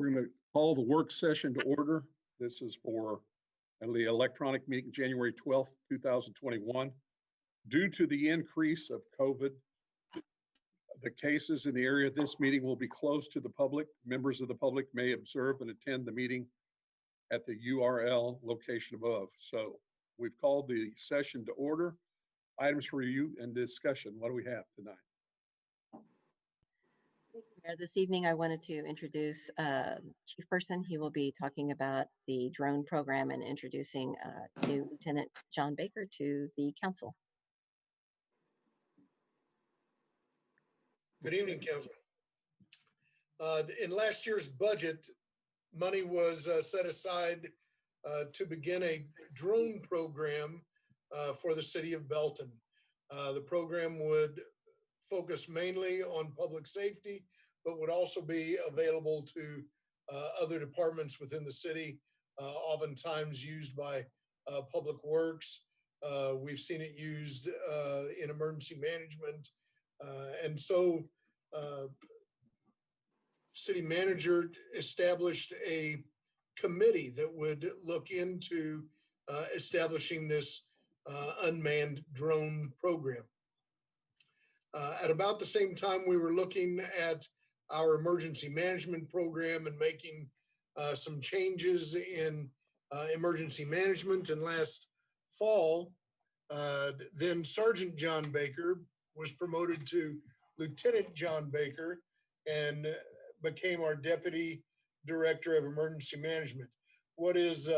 We're going to call the work session to order. This is for the electronic meeting, January 12th, 2021. Due to the increase of COVID, the cases in the area of this meeting will be closed to the public. Members of the public may observe and attend the meeting at the URL location above. So we've called the session to order. Items for review and discussion. What do we have tonight? This evening, I wanted to introduce Chief Person. He will be talking about the drone program and introducing new Lieutenant John Baker to the council. Good evening, Council. In last year's budget, money was set aside to begin a drone program for the city of Belton. The program would focus mainly on public safety, but would also be available to other departments within the city, oftentimes used by public works. We've seen it used in emergency management. And so city manager established a committee that would look into establishing this unmanned drone program. At about the same time, we were looking at our emergency management program and making some changes in emergency management. And last fall, then Sergeant John Baker was promoted to Lieutenant John Baker and became our Deputy Director of Emergency Management. What is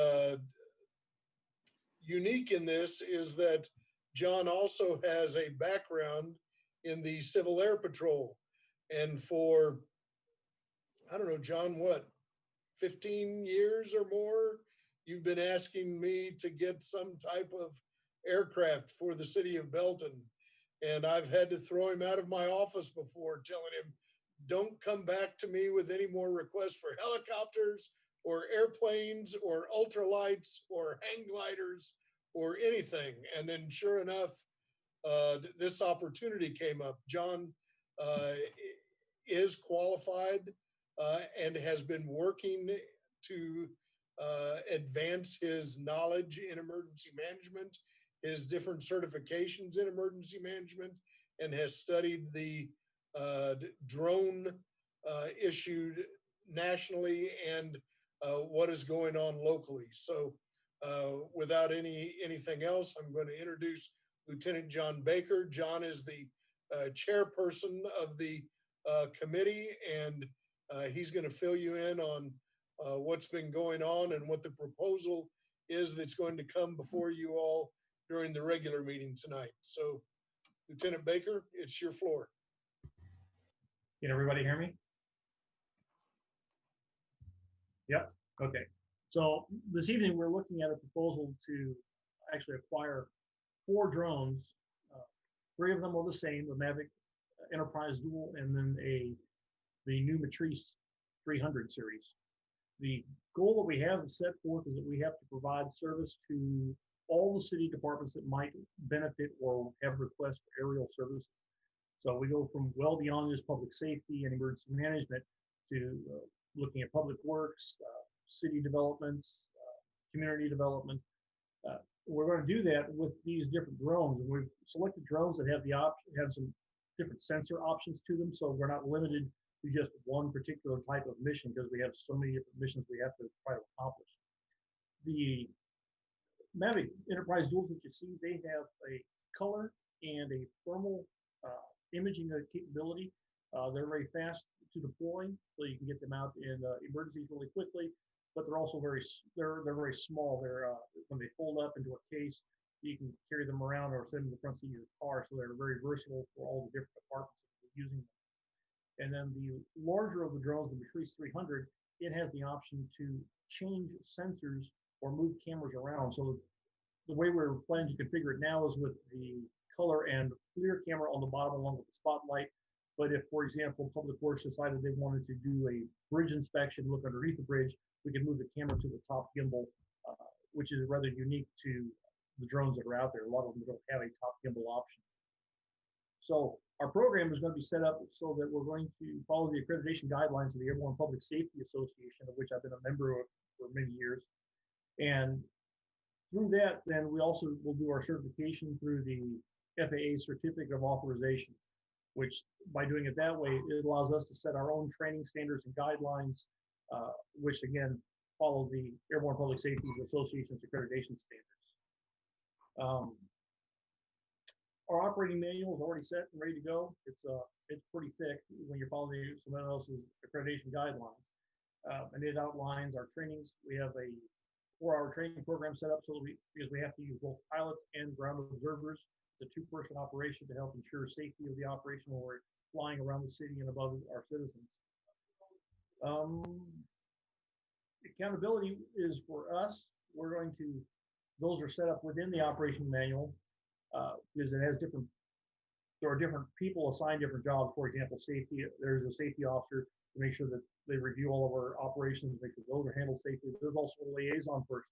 unique in this is that John also has a background in the Civil Air Patrol. And for, I don't know, John, what, 15 years or more, you've been asking me to get some type of aircraft for the city of Belton. And I've had to throw him out of my office before, telling him, don't come back to me with any more requests for helicopters or airplanes or ultralights or hang gliders or anything. And then sure enough, this opportunity came up. John is qualified and has been working to advance his knowledge in emergency management, his different certifications in emergency management, and has studied the drone issued nationally and what is going on locally. So without anything else, I'm going to introduce Lieutenant John Baker. John is the chairperson of the committee, and he's going to fill you in on what's been going on and what the proposal is that's going to come before you all during the regular meeting tonight. So, Lieutenant Baker, it's your floor. Can everybody hear me? Yep. Okay. So this evening we're looking at a proposal to actually acquire 4 drones. 3 of them are the same, the Mavic Enterprise Dual, and then the new Matrice 300 series. The goal that we have set forth is that we have to provide service to all the city departments that might benefit or have requests for aerial services. So we go from well beyond just public safety and emergency management to looking at public works, city developments, community development. We're going to do that with these different drones, and we've selected drones that have the option, have some different sensor options to them, so we're not limited to just one particular type of mission because we have so many different missions we have to try to accomplish. The Mavic Enterprise Duals that you see, they have a color and a thermal imaging capability. They're very fast to deploy, so you can get them out in emergencies really quickly. But they're also very very small. They're when they fold up into a case, you can carry them around or send them in the front seat of your car. So they're very versatile for all the different departments that are using them. And then the larger of the drones, the Matrice 300, it has the option to change sensors or move cameras around. So the way we're planning to configure it now is with the color and clear camera on the bottom along with the spotlight. But if, for example, Public Works decided they wanted to do a bridge inspection, look underneath the bridge, we could move the camera to the top gimbal, which is rather unique to the drones that are out there. A lot of them don't have a top gimbal option. So our program is going to be set up so that we're going to follow the accreditation guidelines of the Airborne Public Safety Association, of which I've been a member of for many years. And through that, then we also will do our certification through the FAA Certificate of Authorization, which by doing it that way, it allows us to set our own training standards and guidelines, which again, follow the Airborne Public Safety Association's accreditation standards. Our operating manual is already set and ready to go. It's pretty thick when you're following someone else's accreditation guidelines. And it outlines our trainings. We have a 4-hour training program set up because we have to use both pilots and ground observers. It's a 2-person operation to help ensure safety of the operation when we're flying around the city and above our citizens. Accountability is for us. Those are set up within the operation manual because there are different people assigned different jobs. For example, safety, there's a safety officer to make sure that they review all of our operations, make sure those are handled safely. There's also a liaison person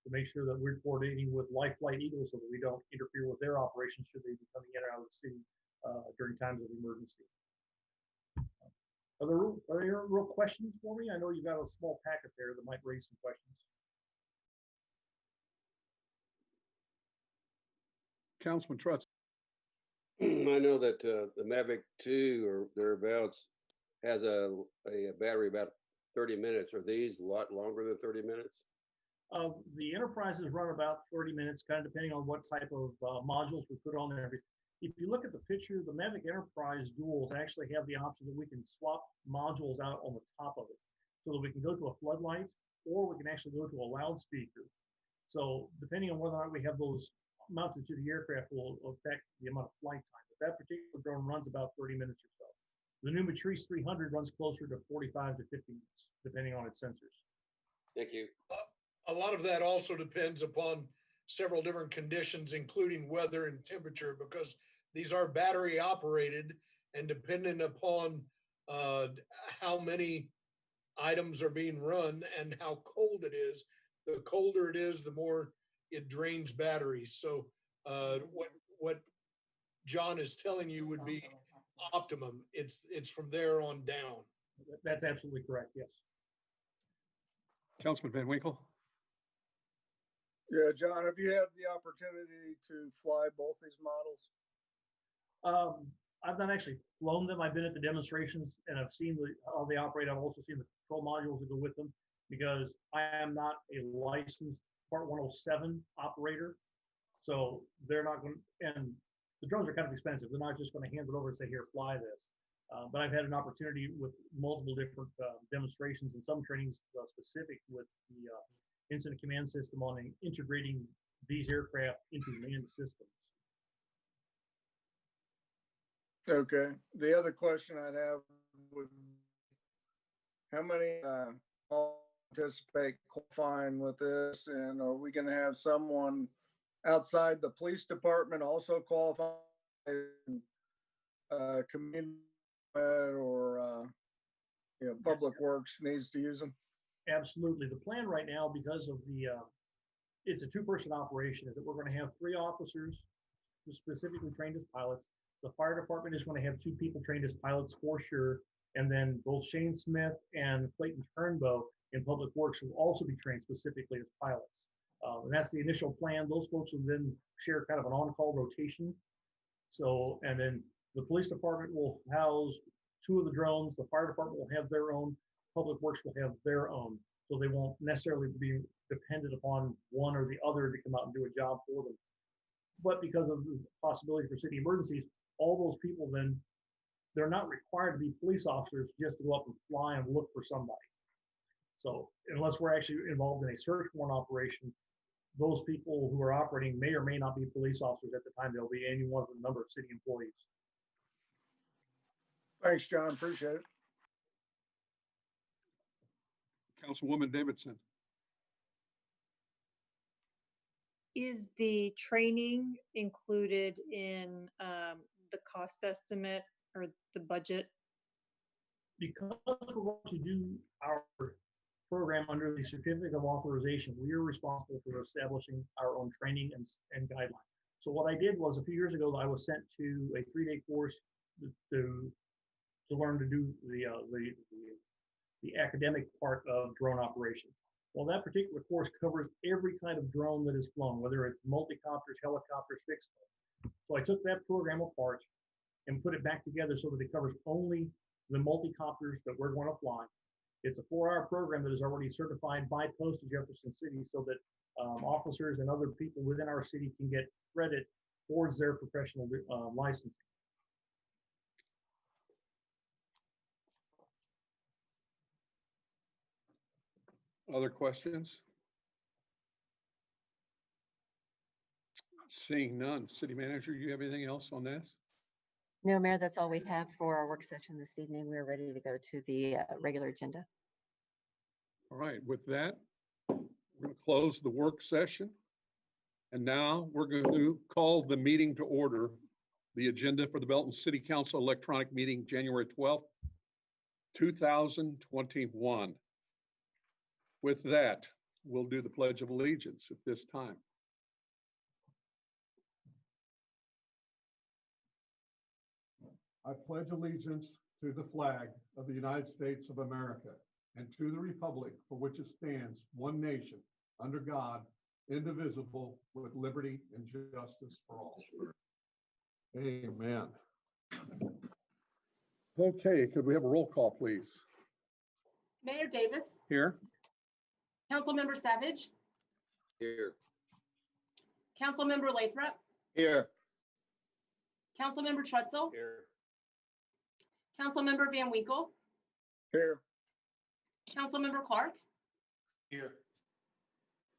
to make sure that we're coordinating with Life Flight Eagles so that we don't interfere with their operations should they be coming in or out of the city during times of emergency. Are there real questions for me? I know you've got a small packet there that might raise some questions. Councilman Trust. I know that the Mavic 2 or thereabouts has a battery about 30 minutes. Are these a lot longer than 30 minutes? The Enterprises run about 30 minutes, kind of depending on what type of modules we put on there. If you look at the picture, the Mavic Enterprise duals actually have the option that we can swap modules out on the top of it so that we can go to a floodlight or we can actually go to a loudspeaker. So depending on whether or not we have those mounted to the aircraft will affect the amount of flight time. But that particular drone runs about 30 minutes or so. The new Matrice 300 runs closer to 45 to 50 minutes, depending on its sensors. Thank you. A lot of that also depends upon several different conditions, including weather and temperature, because these are battery operated, and depending upon how many items are being run and how cold it is, the colder it is, the more it drains batteries. So what John is telling you would be optimum. It's from there on down. That's absolutely correct. Yes. Councilman Van Winkle. Yeah, John, have you had the opportunity to fly both these models? I've not actually flown them. I've been at the demonstrations and I've seen how they operate. I've also seen the control modules that go with them because I am not a licensed Part 107 operator. So they're not going to, and the drones are kind of expensive. They're not just going to hand it over and say, here, fly this. But I've had an opportunity with multiple different demonstrations and some trainings specific with the incident command system on integrating these aircraft into manned systems. Okay. The other question I'd have would be, how many anticipate qualifying with this, and are we going to have someone outside the police department also qualify, community or public works needs to use them? Absolutely. The plan right now, because of the it's a 2-person operation, is that we're going to have 3 officers who specifically trained as pilots. The fire department is going to have 2 people trained as pilots for sure. And then both Shane Smith and Clayton Turnbow in Public Works will also be trained specifically as pilots. And that's the initial plan. Those folks will then share kind of an on-call rotation. So, and then the police department will house 2 of the drones. The fire department will have their own. Public Works will have their own. So they won't necessarily be dependent upon one or the other to come out and do a job for them. But because of the possibility for city emergencies, all those people then, they're not required to be police officers just to go up and fly and look for somebody. So unless we're actually involved in a search warrant operation, those people who are operating may or may not be police officers at the time. They'll be any one of the number of city employees. Thanks, John. Appreciate it. Councilwoman Davidson. Is the training included in the cost estimate or the budget? Because we're going to do our program under the Certificate of Authorization, we are responsible for establishing our own training and guidelines. So what I did was a few years ago, I was sent to a 3-day course to learn to do the academic part of drone operation. Well, that particular course covers every kind of drone that is flown, whether it's multi-copters, helicopters, fixed. So I took that program apart and put it back together so that it covers only the multi-copters that we're going to fly. It's a 4-hour program that is already certified by Post of Jefferson City so that officers and other people within our city can get credit towards their professional licensing. Other questions? Seeing none. City Manager, you have anything else on this? No, Mayor, that's all we have for our work session this evening. We're ready to go to the regular agenda. All right, with that, we're going to close the work session. And now we're going to call the meeting to order. The agenda for the Belton City Council electronic meeting, January 12th, 2021. With that, we'll do the Pledge of Allegiance at this time. I pledge allegiance to the flag of the United States of America and to the republic for which it stands, one nation, under God, indivisible, with liberty and justice for all. Amen. Okay, could we have a roll call, please? Mayor Davis, Here. Councilmember Savage, Here. Councilmember Lathrop, Here. Councilmember Trutzel, Here. Councilmember Van Winkle, Here. Councilmember Clark, Here.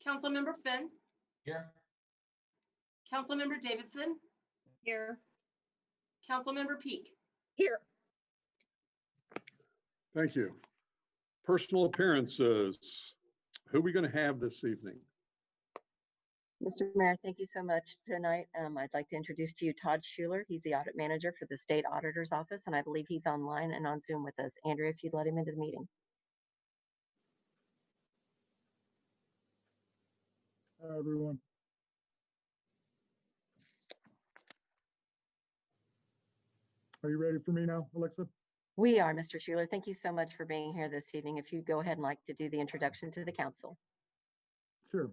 Councilmember Finn, Here. Councilmember Davidson, Here. Councilmember Peak. Here. Thank you. Personal appearances. Who are we going to have this evening? Mr. Mayor, thank you so much tonight. I'd like to introduce to you Todd Schuler. He's the audit manager for the State Auditor's Office, and I believe he's online and on Zoom with us. Andrea, if you'd let him into the meeting. Hi, everyone. Are you ready for me now, Alexa? We are, Mr. Schuler. Thank you so much for being here this evening. If you'd go ahead and like to do the introduction to the council. Sure.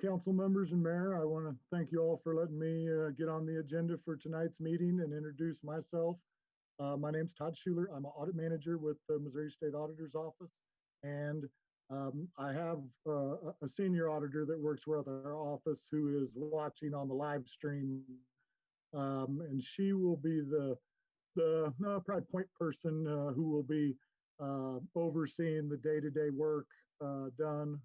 Council members and mayor, I want to thank you all for letting me get on the agenda for tonight's meeting and introduce myself. My name's Todd Schuler. I'm an audit manager with the Missouri State Auditor's Office. And I have a senior auditor that works with our office who is watching on the live stream. And she will be the probably point person who will be overseeing the day-to-day work done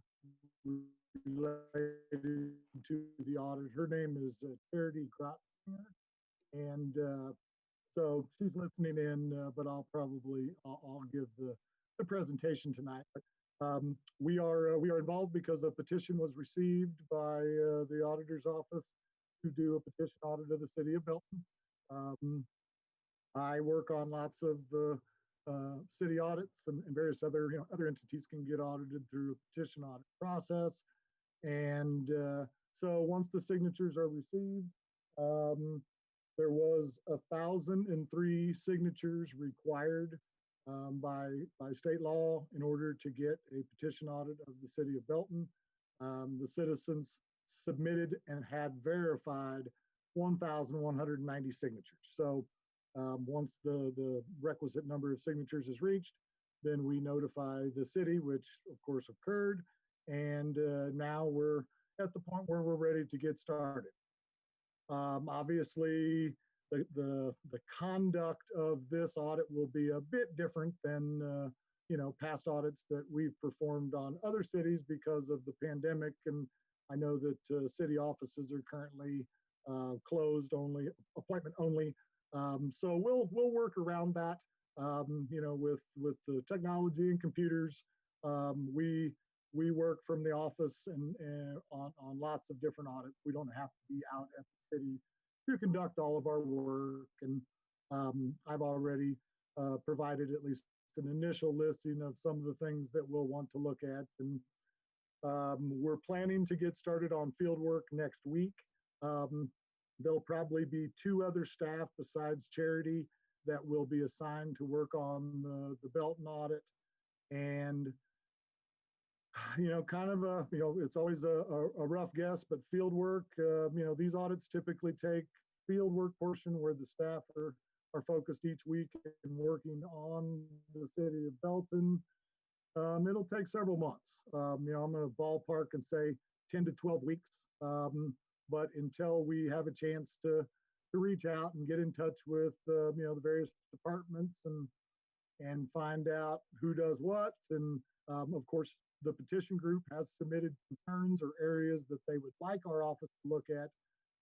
related to the audit. Her name is Charity Grotzinger, and so she's listening in, but I'll give the presentation tonight. But we are involved because a petition was received by the auditor's office to do a petition audit of the city of Belton. I work on lots of city audits and various other entities can get audited through a petition audit process. And so once the signatures are received, there was 1,003 signatures required by state law in order to get a petition audit of the city of Belton. The citizens submitted and had verified 1,190 signatures. So once the requisite number of signatures is reached, then we notify the city, which of course occurred. And now we're at the point where we're ready to get started. Obviously, the conduct of this audit will be a bit different than past audits that we've performed on other cities because of the pandemic. And I know that city offices are currently closed only, appointment only. So we'll work around that. With the technology and computers, we work from the office and on lots of different audits. We don't have to be out at the city to conduct all of our work. And I've already provided at least an initial listing of some of the things that we'll want to look at. And we're planning to get started on field work next week. There'll probably be 2 other staff besides Charity that will be assigned to work on the Belton audit. And, kind of it's always a rough guess, but field work, these audits typically take field work portion where the staff are focused each week and working on the city of Belton. It'll take several months. I'm going to ballpark and say 10 to 12 weeks. But until we have a chance to reach out and get in touch with the various departments and find out who does what, and of course the petition group has submitted concerns or areas that they would like our office to look at,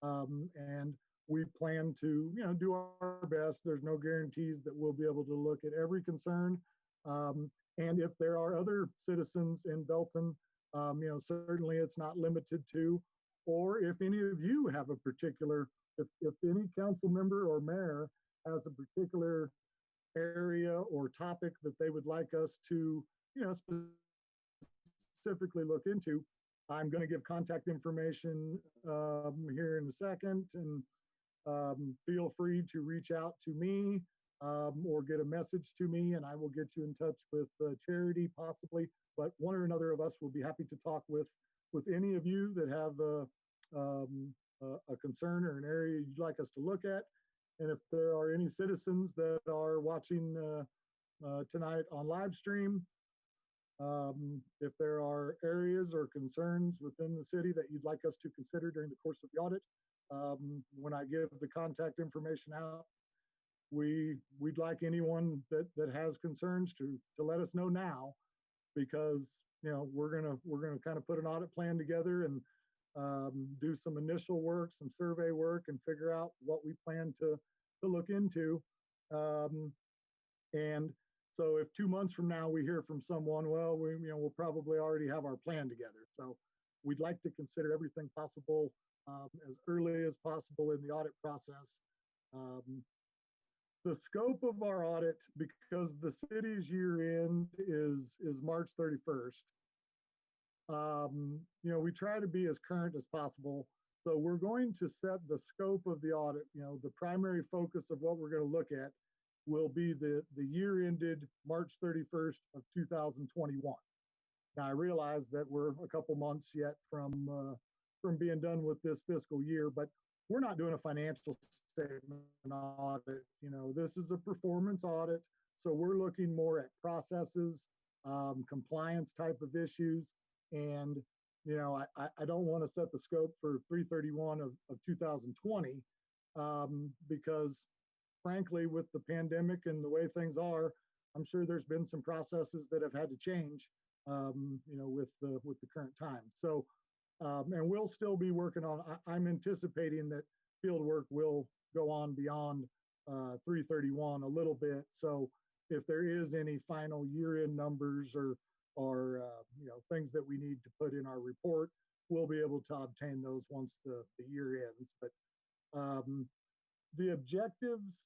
and we plan to do our best. There's no guarantees that we'll be able to look at every concern, and if there are other citizens in Belton, certainly it's not limited to, or if any of you have a particular, if any council member or mayor has a particular area or topic that they would like us to, specifically look into, I'm going to give contact information here in a second, and feel free to reach out to me or get a message to me, and I will get you in touch with Charity possibly, but one or another of us will be happy to talk with any of you that have a concern or an area you'd like us to look at. And if there are any citizens that are watching tonight on live stream, if there are areas or concerns within the city that you'd like us to consider during the course of the audit, when I give the contact information out, we'd like anyone that has concerns to let us know now, because we're gonna kind of put an audit plan together and do some initial work, some survey work, and figure out what we plan to look into. And so if 2 months from now we hear from someone, well, we'll probably already have our plan together. So we'd like to consider everything possible as early as possible in the audit process. The scope of our audit, because the city's year end is March 31st, we try to be as current as possible. So we're going to set the scope of the audit. The primary focus of what we're going to look at will be the year ended March 31st of 2021. Now I realize that we're a couple months yet from being done with this fiscal year, but we're not doing a financial statement audit. This is a performance audit. So we're looking more at processes, compliance type of issues. And, I don't want to set the scope for 3/31 of 2020 because frankly, with the pandemic and the way things are, I'm sure there's been some processes that have had to change, with the current time. So, and we'll still be working on, I'm anticipating that field work will go on beyond 3/31 a little bit. So if there is any final year-end numbers or things that we need to put in our report, we'll be able to obtain those once the year ends. But the objectives,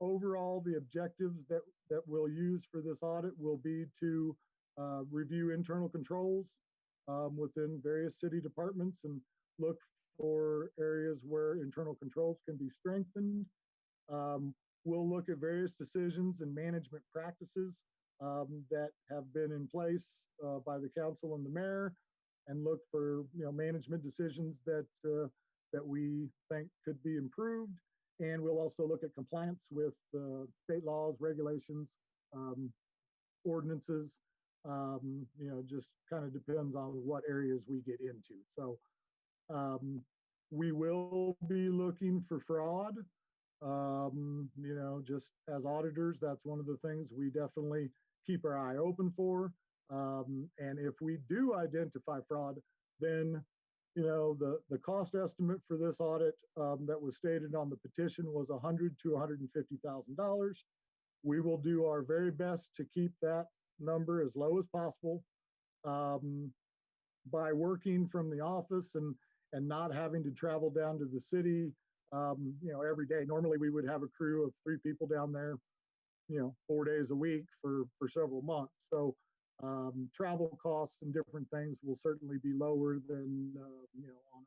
overall, the objectives that we'll use for this audit will be to review internal controls within various city departments and look for areas where internal controls can be strengthened. We'll look at various decisions and management practices that have been in place by the council and the mayor, and look for management decisions that we think could be improved. And we'll also look at compliance with state laws, regulations, ordinances. Just kind of depends on what areas we get into. So we will be looking for fraud. Just as auditors, that's one of the things we definitely keep our eye open for. And if we do identify fraud, then the cost estimate for this audit that was stated on the petition was $100,000 to $150,000. We will do our very best to keep that number as low as possible by working from the office and not having to travel down to the city every day. Normally we would have a crew of 3 people down there 4 days a week for several months. So travel costs and different things will certainly be lower than on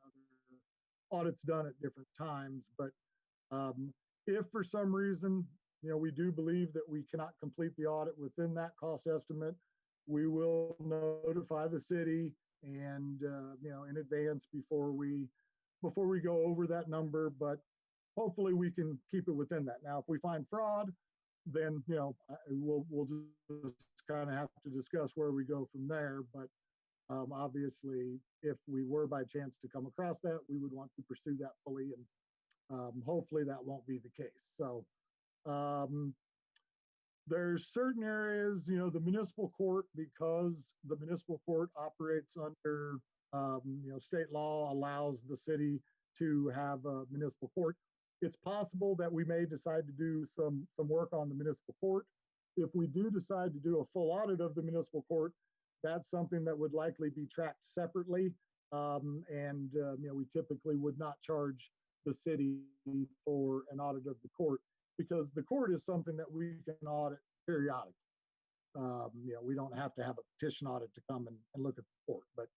audits done at different times. But if for some reason, we do believe that we cannot complete the audit within that cost estimate, we will notify the city and, in advance before we go over that number, but hopefully we can keep it within that. Now, if we find fraud, then, we'll just kind of have to discuss where we go from there. But obviously, if we were by chance to come across that, we would want to pursue that fully, and hopefully that won't be the case. So there's certain areas, the municipal court, because the municipal court operates under, state law allows the city to have a municipal court. It's possible that we may decide to do some work on the municipal court. If we do decide to do a full audit of the municipal court, that's something that would likely be tracked separately. We typically would not charge the city for an audit of the court, because the court is something that we can audit periodically. We don't have to have a petition audit to come and look at the court. But,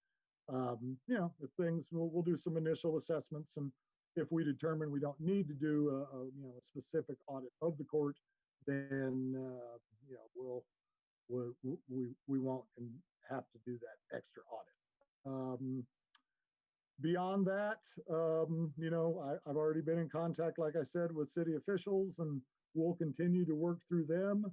if things, we'll do some initial assessments, and if we determine we don't need to do a specific audit of the court, then, we won't have to do that extra audit. Beyond that, I've already been in contact, like I said, with city officials, and we'll continue to work through them.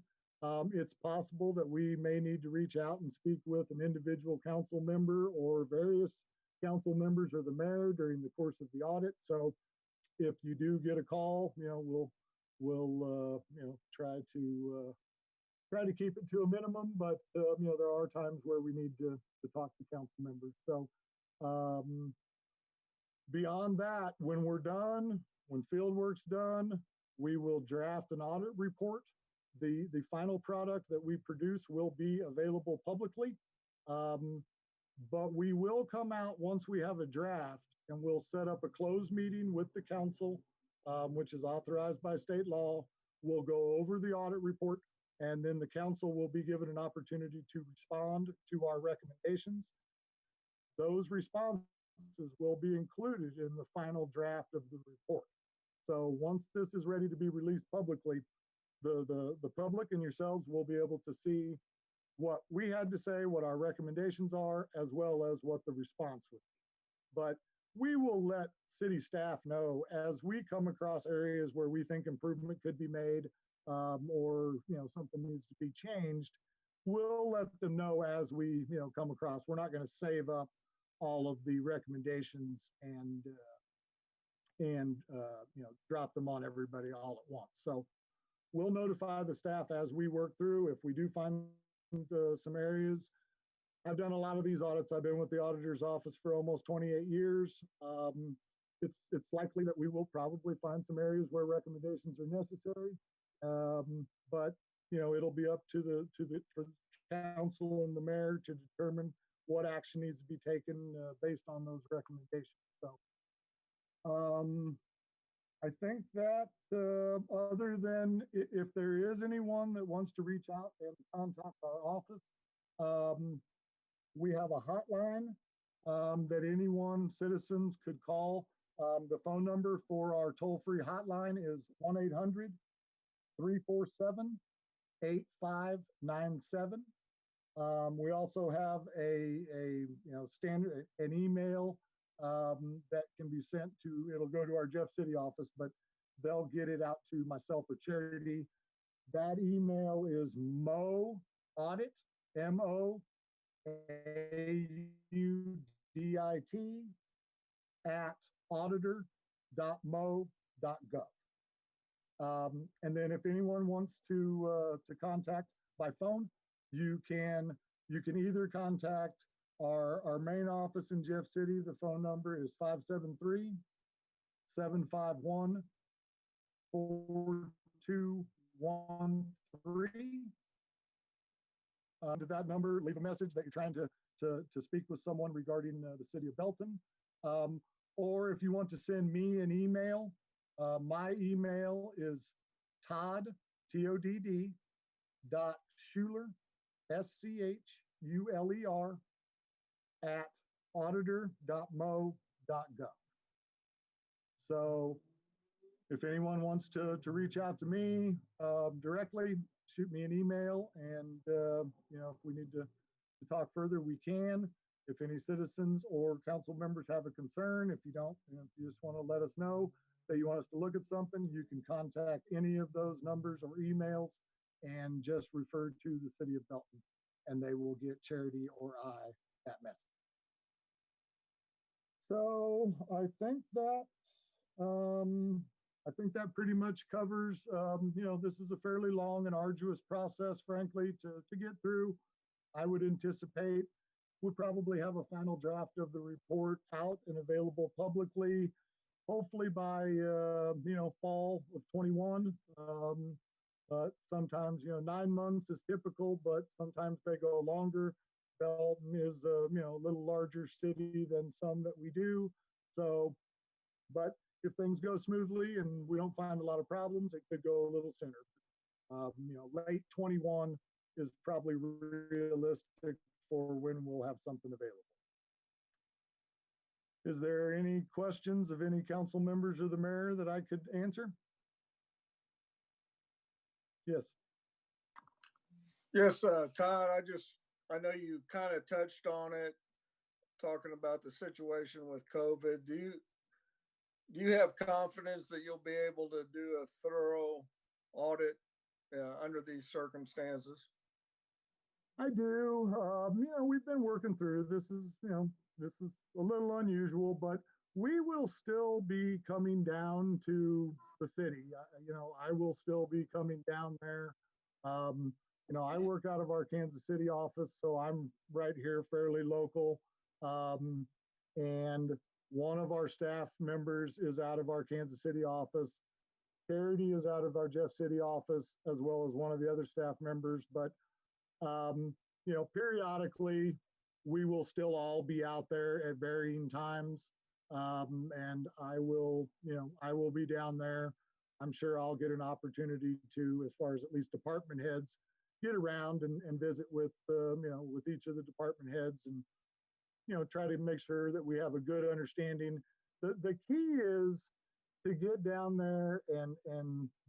It's possible that we may need to reach out and speak with an individual council member or various council members or the mayor during the course of the audit. So if you do get a call, we'll try to keep it to a minimum, but there are times where we need to talk to council members. So beyond that, when we're done, when field work's done, we will draft an audit report. The final product that we produce will be available publicly, but we will come out once we have a draft, and we'll set up a closed meeting with the council, which is authorized by state law. We'll go over the audit report, and then the council will be given an opportunity to respond to our recommendations. Those responses will be included in the final draft of the report. So once this is ready to be released publicly, the public and yourselves will be able to see what we had to say, what our recommendations are, as well as what the response would be. But we will let city staff know as we come across areas where we think improvement could be made, or something needs to be changed. We'll let them know as we come across. We're not going to save up all of the recommendations and drop them on everybody all at once. So we'll notify the staff as we work through. If we do find some areas, I've done a lot of these audits. I've been with the auditor's office for almost 28 years. It's likely that we will probably find some areas where recommendations are necessary. But it'll be up to the council and the mayor to determine what action needs to be taken based on those recommendations. So I think that other than if there is anyone that wants to reach out and contact our office, we have a hotline that anyone, citizens, could call. The phone number for our toll-free hotline is 1-800-347-8597. We also have an email that can be sent to, it'll go to our Jeff City office, but they'll get it out to myself or Charity. That email is moaudit, MOAUDIT @auditor.mo.gov. And then if anyone wants to contact by phone, you can either contact our main office in Jeff City. The phone number is 573-751-4213. To that number, leave a message that you're trying to speak with someone regarding the city of Belton. Or if you want to send me an email, my email is Todd, T-O-D-D, .Schuler, SCHULER, @auditor.mo.gov. So if anyone wants to reach out to me directly, shoot me an email, and if we need to talk further, we can. If any citizens or council members have a concern, if you don't, if you just want to let us know that you want us to look at something, you can contact any of those numbers or emails and just refer to the city of Belton, and they will get Charity or I that message. So I think that pretty much covers, this is a fairly long and arduous process, frankly, to get through. I would anticipate we'll probably have a final draft of the report out and available publicly, hopefully by, fall of 21. But sometimes, 9 months is typical, but sometimes they go longer. Belton is a little larger city than some that we do. So, but if things go smoothly and we don't find a lot of problems, it could go a little sooner. Late 21 is probably realistic for when we'll have something available. Is there any questions of any council members or the mayor that I could answer? Yes. Yes, Todd, I know you kind of touched on it, talking about the situation with COVID. Do you have confidence that you'll be able to do a thorough audit under these circumstances? I do. We've been working through this. Is a little unusual, but we will still be coming down to the city. I will still be coming down there. I work out of our Kansas City office, so I'm right here, fairly local. And one of our staff members is out of our Kansas City office. Charity is out of our Jeff City office, as well as one of the other staff members. But periodically, we will still all be out there at varying times. And I will be down there. I'm sure I'll get an opportunity to, as far as at least department heads, get around and visit with, with each of the department heads and, try to make sure that we have a good understanding. The key is to get down there and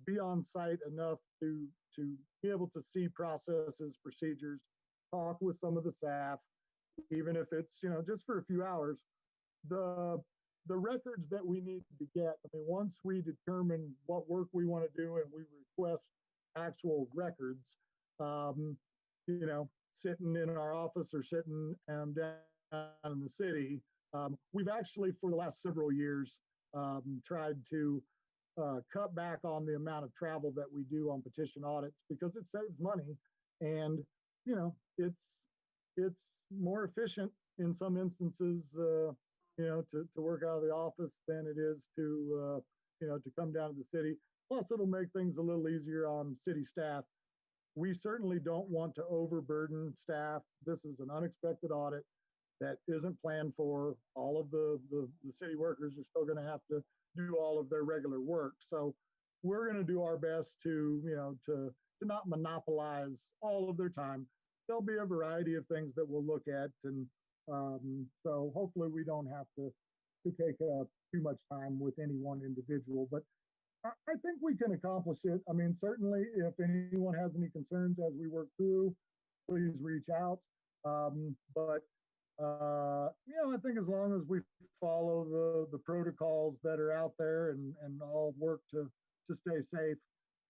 be on site enough to be able to see processes, procedures, talk with some of the staff, even if it's, just for a few hours. The records that we need to get, once we determine what work we want to do and we request actual records, sitting in our office or sitting down in the city, we've actually, for the last several years, tried to cut back on the amount of travel that we do on petition audits, because it saves money, and it's more efficient in some instances, to work out of the office than it is to come down to the city. Plus, it'll make things a little easier on city staff. We certainly don't want to overburden staff. This is an unexpected audit that isn't planned for. All of the city workers are still going to have to do all of their regular work. So we're going to do our best to not monopolize all of their time. There'll be a variety of things that we'll look at, and so hopefully we don't have to take up too much time with any one individual. But I think we can accomplish it. Certainly, if anyone has any concerns as we work through, please reach out. I think as long as we follow the protocols that are out there and all work to stay safe,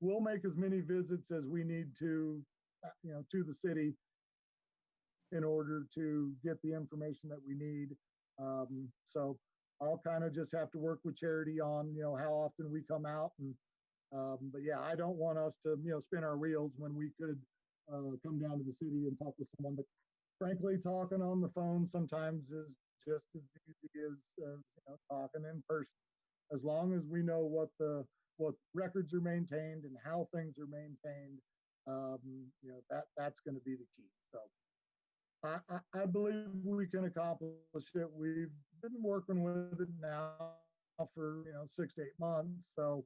we'll make as many visits as we need to the city in order to get the information that we need. So I'll kind of just have to work with Charity on, how often we come out. And, but yeah, I don't want us to, spin our wheels when we could come down to the city and talk with someone. But frankly, talking on the phone sometimes is just as easy as talking in person. As long as we know what records are maintained and how things are maintained, that's going to be the key. So I believe we can accomplish it. We've been working with it now for 6 to 8 months, so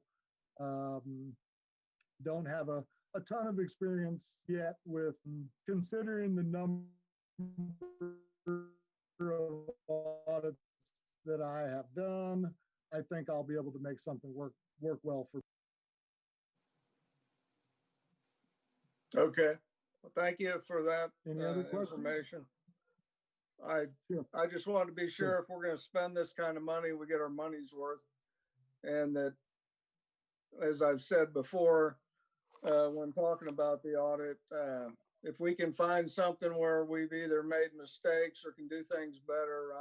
don't have a ton of experience yet with considering the number of audits that I have done. I think I'll be able to make something work well for. Okay, well, thank you for that Any other questions? information. I Sure. I just wanted to be sure if we're gonna spend this kind of money, we get our money's worth. And that, as I've said before, when talking about the audit, if we can find something where we've either made mistakes or can do things better,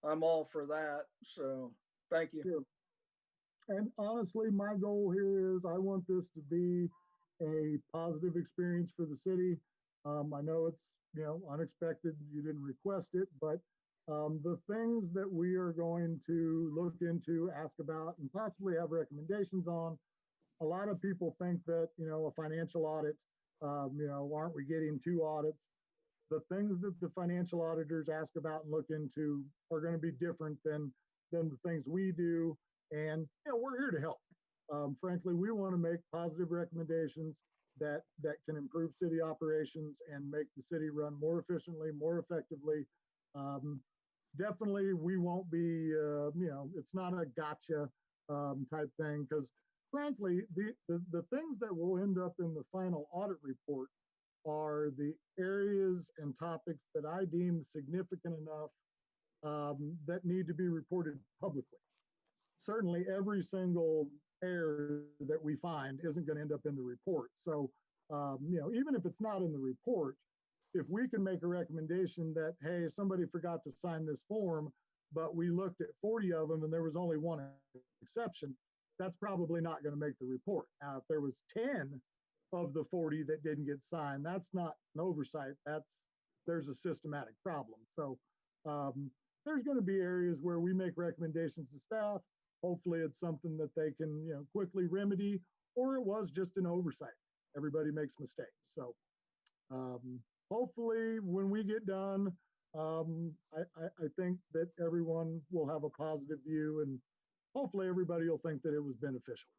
I'm all for that. So thank you. Sure. And honestly, my goal here is I want this to be a positive experience for the city. I know it's, unexpected, you didn't request it, but the things that we are going to look into, ask about, and possibly have recommendations on, a lot of people think that, a financial audit, aren't we getting 2 audits? The things that the financial auditors ask about and look into are going to be different than the things we do. And, we're here to help. Frankly, we want to make positive recommendations that can improve city operations and make the city run more efficiently, more effectively. Definitely, we won't be, it's not a gotcha type thing, because frankly, the things that will end up in the final audit report are the areas and topics that I deem significant enough that need to be reported publicly. Certainly, every single error that we find isn't going to end up in the report. So, even if it's not in the report, if we can make a recommendation that, hey, somebody forgot to sign this form, but we looked at 40 of them and there was only one exception, that's probably not going to make the report. Now, if there was 10 of the 40 that didn't get signed, that's not an oversight. There's a systematic problem. So there's going to be areas where we make recommendations to staff. Hopefully it's something that they can, quickly remedy, or it was just an oversight. Everybody makes mistakes. So hopefully when we get done, I think that everyone will have a positive view, and hopefully everybody will think that it was beneficial,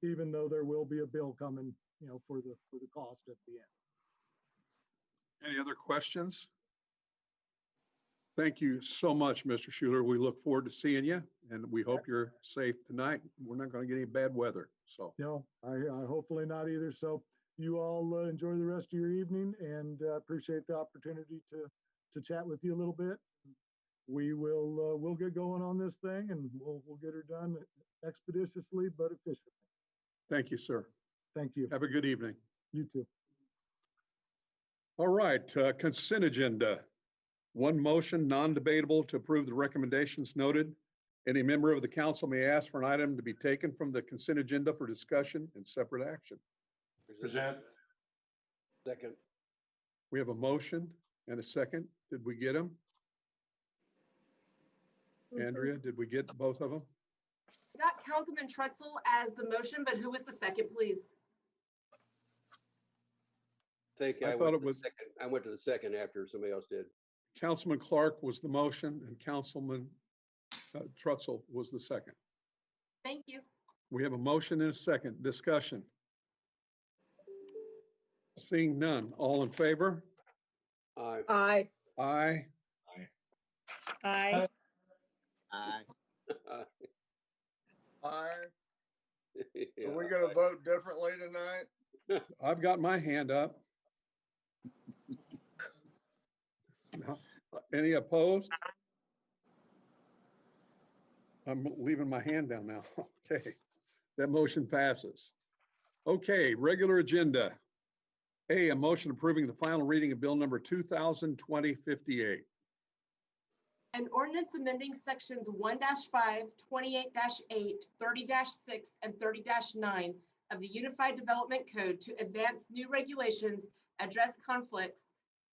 even though there will be a bill coming, for the cost at the end. Any other questions? Thank you so much, Mr. Schuler. We look forward to seeing you, and we hope you're safe tonight. We're not going to get any bad weather, so. No, I hopefully not either. So you all enjoy the rest of your evening, and appreciate the opportunity to chat with you a little bit. We will we'll get going on this thing, and we'll get her done expeditiously but efficiently. Thank you, sir. Thank you. Have a good evening. You too. All right, consent agenda. One motion, non-debatable, to approve the recommendations noted. Any member of the council may ask for an item to be taken from the consent agenda for discussion and separate action. Present. Second. We have a motion and a second. Did we get them? Andrea, did we get both of them? Got Councilman Trutzel as the motion, but who was the second, please? I thought it was I went to the second after somebody else did. Councilman Clark was the motion and Councilman Trutzel was the second. Thank you. We have a motion and a second. Discussion. Seeing none. All in favor? Aye. Aye. Aye. Aye. Aye. Are we gonna vote differently tonight? I've got my hand up. No. Any opposed? I'm leaving my hand down now. Okay, that motion passes. Okay, regular agenda. A motion approving the final reading of bill number 2020-58. An ordinance amending sections 1-5, 28-8, 30-6, and 30-9 of the Unified Development Code to advance new regulations, address conflicts,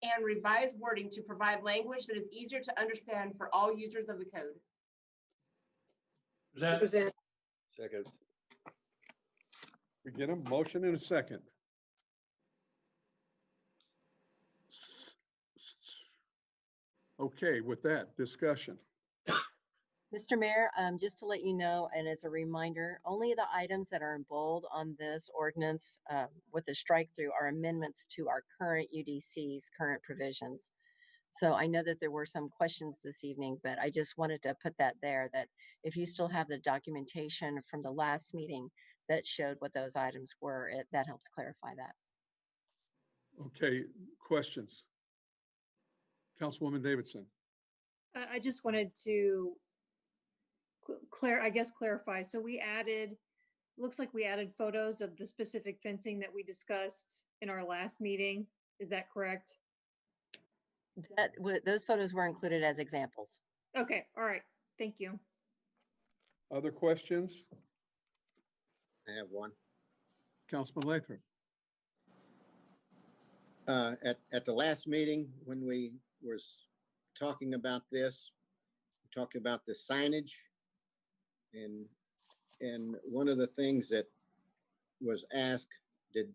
and revise wording to provide language that is easier to understand for all users of the code. Present. Second. We get a motion and a second. Okay, with that, discussion. Mr. Mayor, just to let you know, and as a reminder, only the items that are in bold on this ordinance with the strike through are amendments to our current UDC's current provisions. So I know that there were some questions this evening, but I just wanted to put that there, that if you still have the documentation from the last meeting that showed what those items were, that helps clarify that. Okay, questions? Councilwoman Davidson. I just wanted to clarify. So we added, looks like we added photos of the specific fencing that we discussed in our last meeting. Is that correct? Those photos were included as examples. Okay, all right. Thank you. Other questions? I have one. Councilman Lathrop. At the last meeting, when we was talking about this, we talked about the signage, and one of the things that was asked, did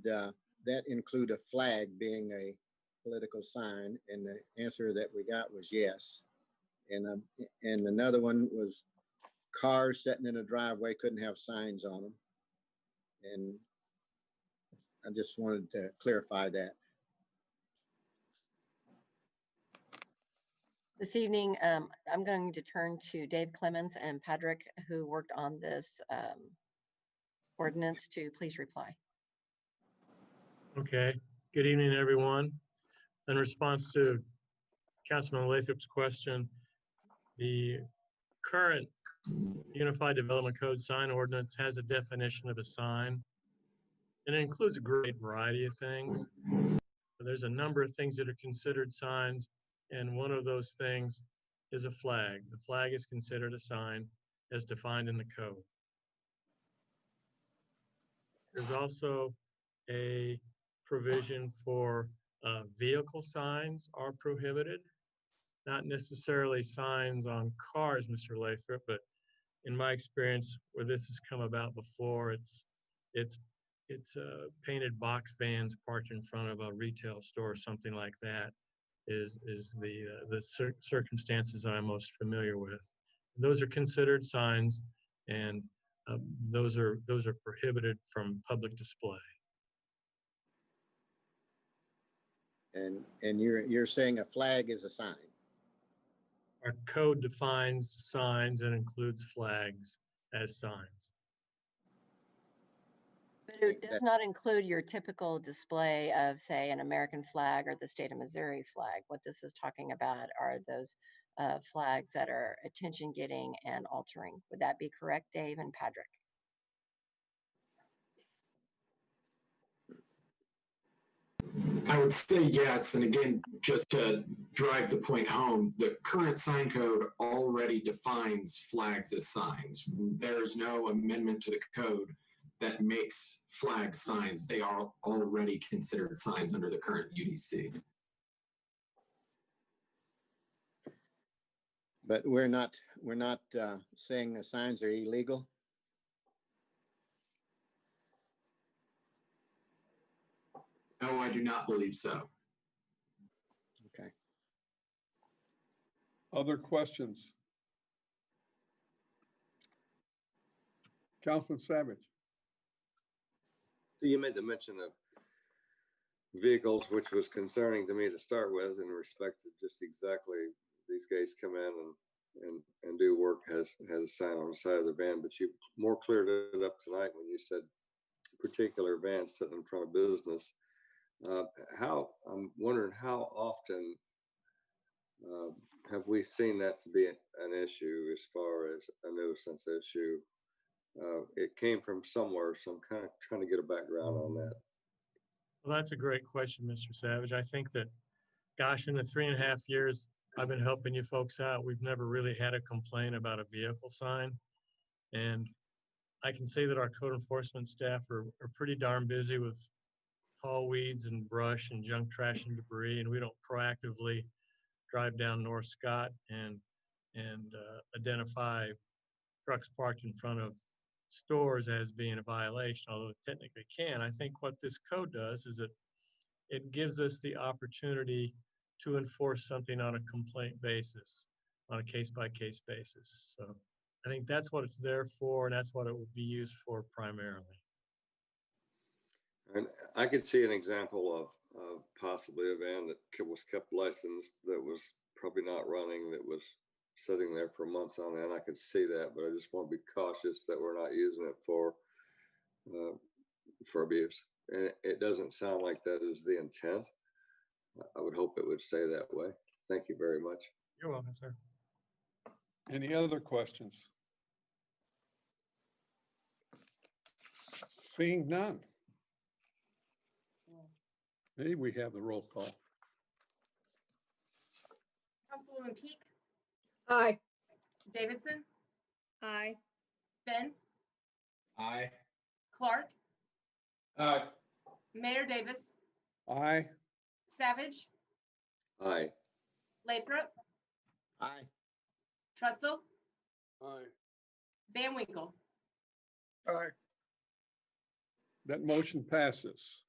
that include a flag being a political sign? And the answer that we got was yes. And another one was cars sitting in a driveway couldn't have signs on them. And I just wanted to clarify that. This evening, I'm going to turn to Dave Clemens and Patrick, who worked on this ordinance, to please reply. Okay, good evening, everyone. In response to Councilman Lathrop's question, the current Unified Development Code sign ordinance has a definition of a sign, and it includes a great variety of things. There's a number of things that are considered signs, and one of those things is a flag. The flag is considered a sign as defined in the code. There's also a provision for vehicle signs are prohibited. Not necessarily signs on cars, Mr. Lathrop, but in my experience, where this has come about before, it's painted box vans parked in front of a retail store or something like that is the circumstances that I'm most familiar with. Those are considered signs, and those are prohibited from public display. And you're saying a flag is a sign? Our code defines signs and includes flags as signs. But it does not include your typical display of, say, an American flag or the state of Missouri flag. What this is talking about are those flags that are attention-getting and altering. Would that be correct, Dave and Patrick? I would say yes. And again, just to drive the point home, the current sign code already defines flags as signs. There's no amendment to the code that makes flags signs. They are already considered signs under the current UDC. But we're not saying the signs are illegal? No, I do not believe so. Okay. Other questions? Councilman Savage. You made the mention of vehicles, which was concerning to me to start with, in respect to just exactly these guys come in and do work, has a sign on the side of their van, but you more cleared it up tonight when you said particular van sitting in front of business. I'm wondering how often have we seen that to be an issue as far as a nuisance issue? It came from somewhere, so I'm kind of trying to get a background on that. Well, that's a great question, Mr. Savage. I think that, gosh, in the 3.5 years I've been helping you folks out, we've never really had a complaint about a vehicle sign. And I can say that our code enforcement staff are pretty darn busy with tall weeds and brush and junk trash and debris, and we don't proactively drive down North Scott and identify trucks parked in front of stores as being a violation, although it technically can. I think what this code does is it gives us the opportunity to enforce something on a complaint basis, on a case-by-case basis. So I think that's what it's there for, and that's what it will be used for primarily. And I could see an example of possibly a van that was kept licensed, that was probably not running, that was sitting there for months on end. I could see that, but I just want to be cautious that we're not using it for abuse. And it doesn't sound like that is the intent. I would hope it would stay that way. Thank you very much. You're welcome, sir. Any other questions? Seeing none. Maybe we have the roll call. Councilwoman Peak, Aye. Davidson, Aye. Finn, Aye. Clark, Aye. Mayor Davis, Aye. Savage, Aye. Lathrop, Aye. Trutzel, Aye. Van Winkle. Aye. That motion passes.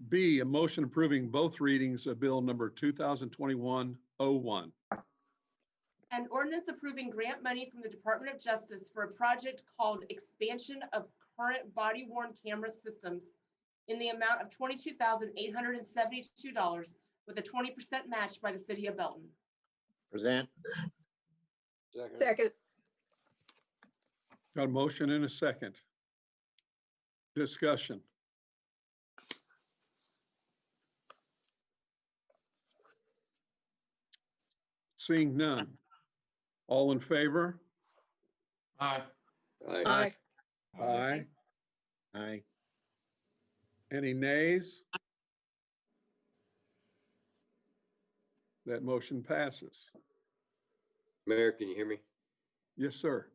B, a motion approving both readings of bill number 2021-01. An ordinance approving grant money from the Department of Justice for a project called Expansion of Current Body Worn Camera Systems in the amount of $22,872 with a 20% match by the city of Belton. Present. Second. Got a motion and a second. Discussion. Seeing none. All in favor? Aye. Aye. Aye. Aye. Aye. Any nays? That motion passes. Mayor, can you hear me? Yes, sir.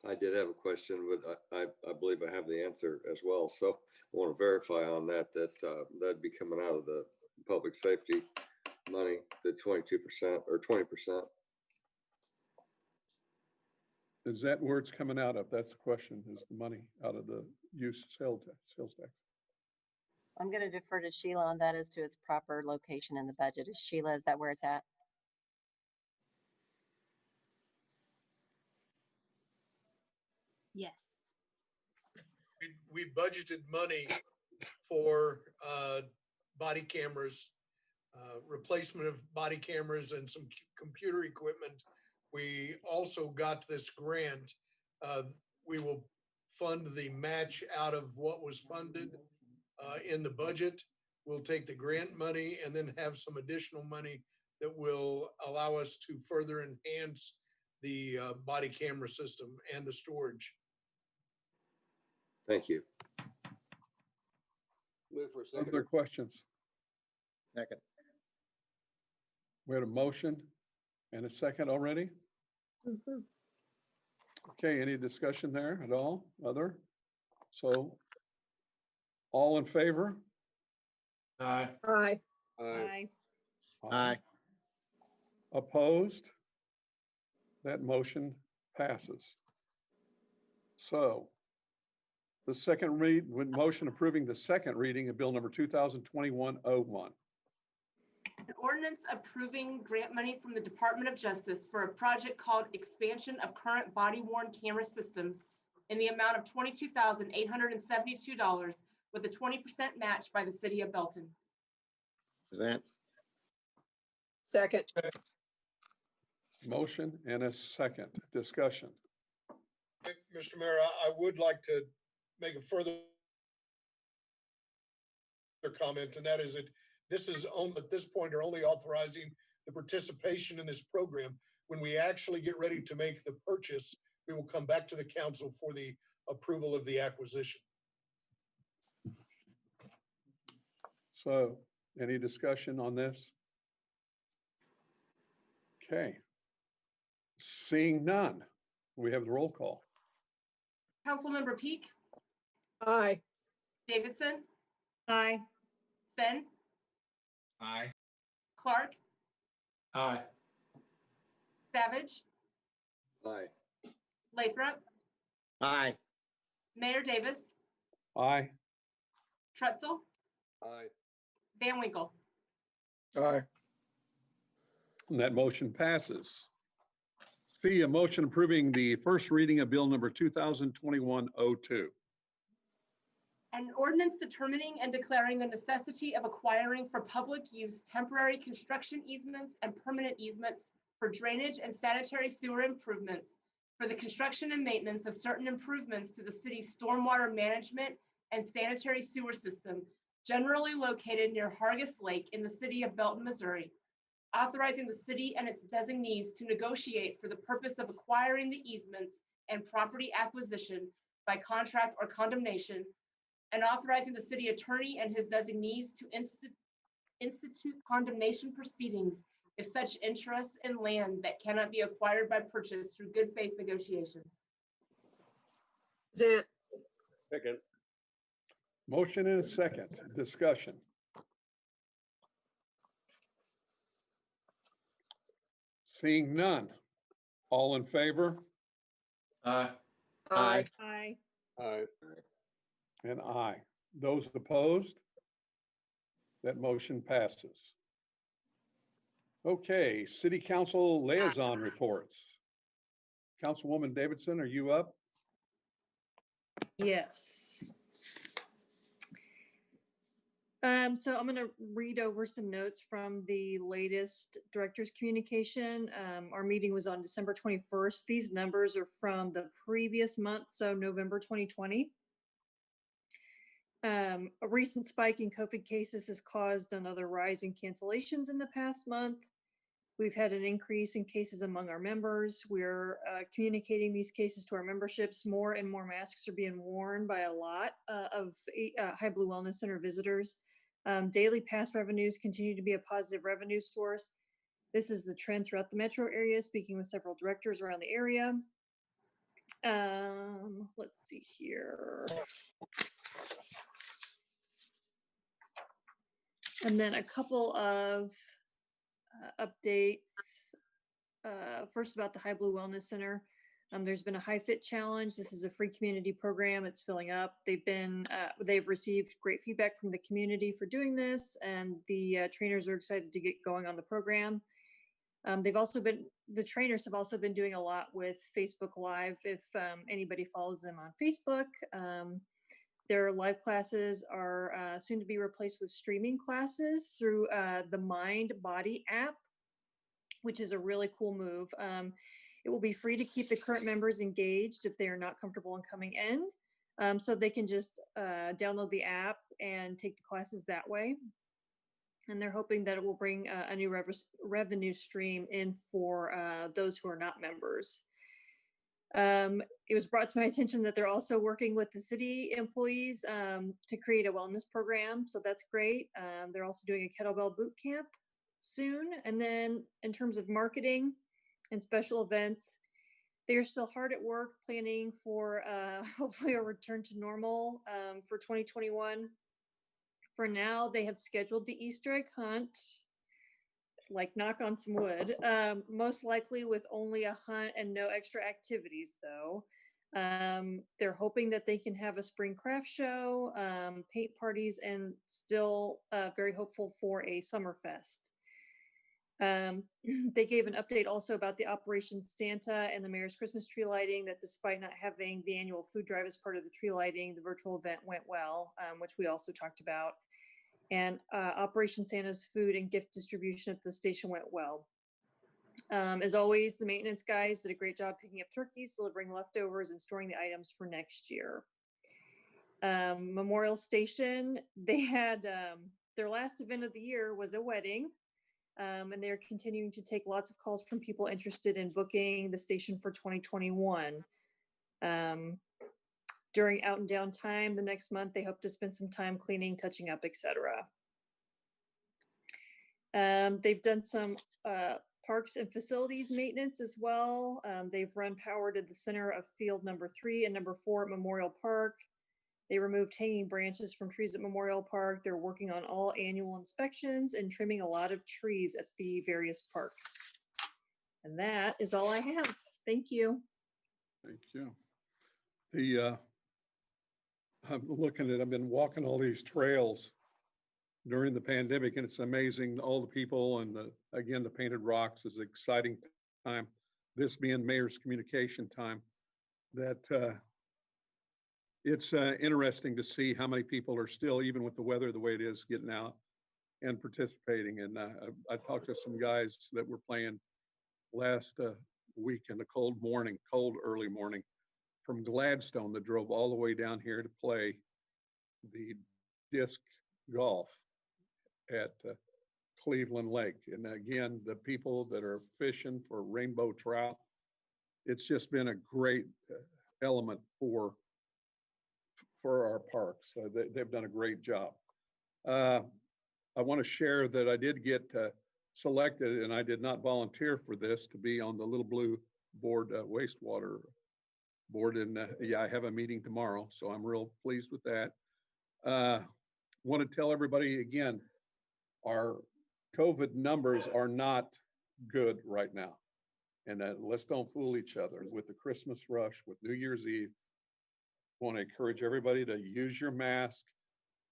I did have a question, but I believe I have the answer as well. So I want to verify on that, that'd be coming out of the public safety money, the 22% or 20%. Is that where it's coming out of? That's the question, is the money out of the sales tax? I'm going to defer to Sheila on that as to its proper location in the budget. Sheila, is that where it's at? Yes. We budgeted money for body cameras, replacement of body cameras and some computer equipment. We also got this grant. We will fund the match out of what was funded in the budget. We'll take the grant money and then have some additional money that will allow us to further enhance the body camera system and the storage. Thank you. Move for a Other questions? Second. We had a motion and a second already? Mhm. Okay, any discussion there at all? Other? So, all in favor? Aye. Aye. Aye. Aye. Opposed? That motion passes. So, the second read, with motion approving the second reading of bill number 2021-01. An ordinance approving grant money from the Department of Justice for a project called Expansion of Current Body Worn Camera Systems in the amount of $22,872 with a 20% match by the city of Belton. Present. Second. Motion and a second. Discussion. Mr. Mayor, I would like to make a further comment, and that is that this is at this point are only authorizing the participation in this program. When we actually get ready to make the purchase, we will come back to the council for the approval of the acquisition. So, any discussion on this? Okay. Seeing none, we have the roll call. Councilmember Peak, Aye. Davidson, Aye. Finn, Aye. Clark, Aye. Savage, Aye. Lathrop, Aye. Mayor Davis, Aye. Trutzel, Aye. Van Winkle. Aye. And that motion passes. C, a motion approving the first reading of bill number 2021-02. An ordinance determining and declaring the necessity of acquiring for public use temporary construction easements and permanent easements for drainage and sanitary sewer improvements for the construction and maintenance of certain improvements to the city's stormwater management and sanitary sewer system, generally located near Hargis Lake in the city of Belton, Missouri, authorizing the city and its designees to negotiate for the purpose of acquiring the easements and property acquisition by contract or condemnation, and authorizing the city attorney and his designees to institute condemnation proceedings if such interests in land that cannot be acquired by purchase through good faith negotiations. Zant, Second. Motion and a second. Discussion. Seeing none. All in favor? aye. Aye. And aye. Those opposed? That motion passes. Okay, City Council liaison reports. Councilwoman Davidson, are you up? Yes. So I'm going to read over some notes from the latest director's communication. Our meeting was on December 21st. These numbers are from the previous month, so November 2020. A recent spike in COVID cases has caused another rise in cancellations in the past month. We've had an increase in cases among our members. We're communicating these cases to our memberships. More and more masks are being worn by a lot of High Blue Wellness Center visitors. Daily pass revenues continue to be a positive revenue source. This is the trend throughout the metro area, speaking with several directors around the area. Let's see here. And then a couple of updates. First, about the High Blue Wellness Center. There's been a High Fit Challenge. This is a free community program. It's filling up. They've received great feedback from the community for doing this, and the trainers are excited to get going on the program. The trainers have also been doing a lot with Facebook Live. If anybody follows them on Facebook, their live classes are soon to be replaced with streaming classes through the Mind Body app, which is a really cool move. It will be free to keep the current members engaged if they are not comfortable in coming in. So they can just download the app and take the classes that way. And they're hoping that it will bring a new revenue stream in for those who are not members. It was brought to my attention that they're also working with the city employees to create a wellness program. So that's great. They're also doing a kettlebell boot camp soon. And then in terms of marketing and special events, they're still hard at work planning for hopefully a return to normal for 2021. For now, they have scheduled the Easter egg hunt, like knock on some wood, most likely with only a hunt and no extra activities though. They're hoping that they can have a spring craft show, paint parties, and still very hopeful for a summer fest. They gave an update also about the Operation Santa and the Mayor's Christmas tree lighting, that despite not having the annual food drive as part of the tree lighting, the virtual event went well, which we also talked about. And Operation Santa's food and gift distribution at the station went well. As always, the maintenance guys did a great job picking up turkeys, delivering leftovers, and storing the items for next year. Memorial Station, they had their last event of the year was a wedding. And they're continuing to take lots of calls from people interested in booking the station for 2021. During out and down time the next month, they hope to spend some time cleaning, touching up, etc. They've done some parks and facilities maintenance as well. They've run power to the center of field number 3 and number 4 at Memorial Park. They removed hanging branches from trees at Memorial Park. They're working on all annual inspections and trimming a lot of trees at the various parks. And that is all I have. Thank you. Thank you. I've been walking all these trails during the pandemic, and it's amazing, all the people, and again, the painted rocks is an exciting time. This being Mayor's communication time, that it's interesting to see how many people are still, even with the weather the way it is, getting out and participating. And I talked to some guys that were playing last week in the cold early morning from Gladstone that drove all the way down here to play the disc golf at Cleveland Lake. And again, the people that are fishing for rainbow trout, it's just been a great element for our parks. They've done a great job. I want to share that I did get selected, and I did not volunteer for this, to be on the Little Blue Board wastewater board. And yeah, I have a meeting tomorrow, so I'm real pleased with that. Want to tell everybody again, our COVID numbers are not good right now. And let's don't fool each other with the Christmas rush, with New Year's Eve. I want to encourage everybody to use your mask,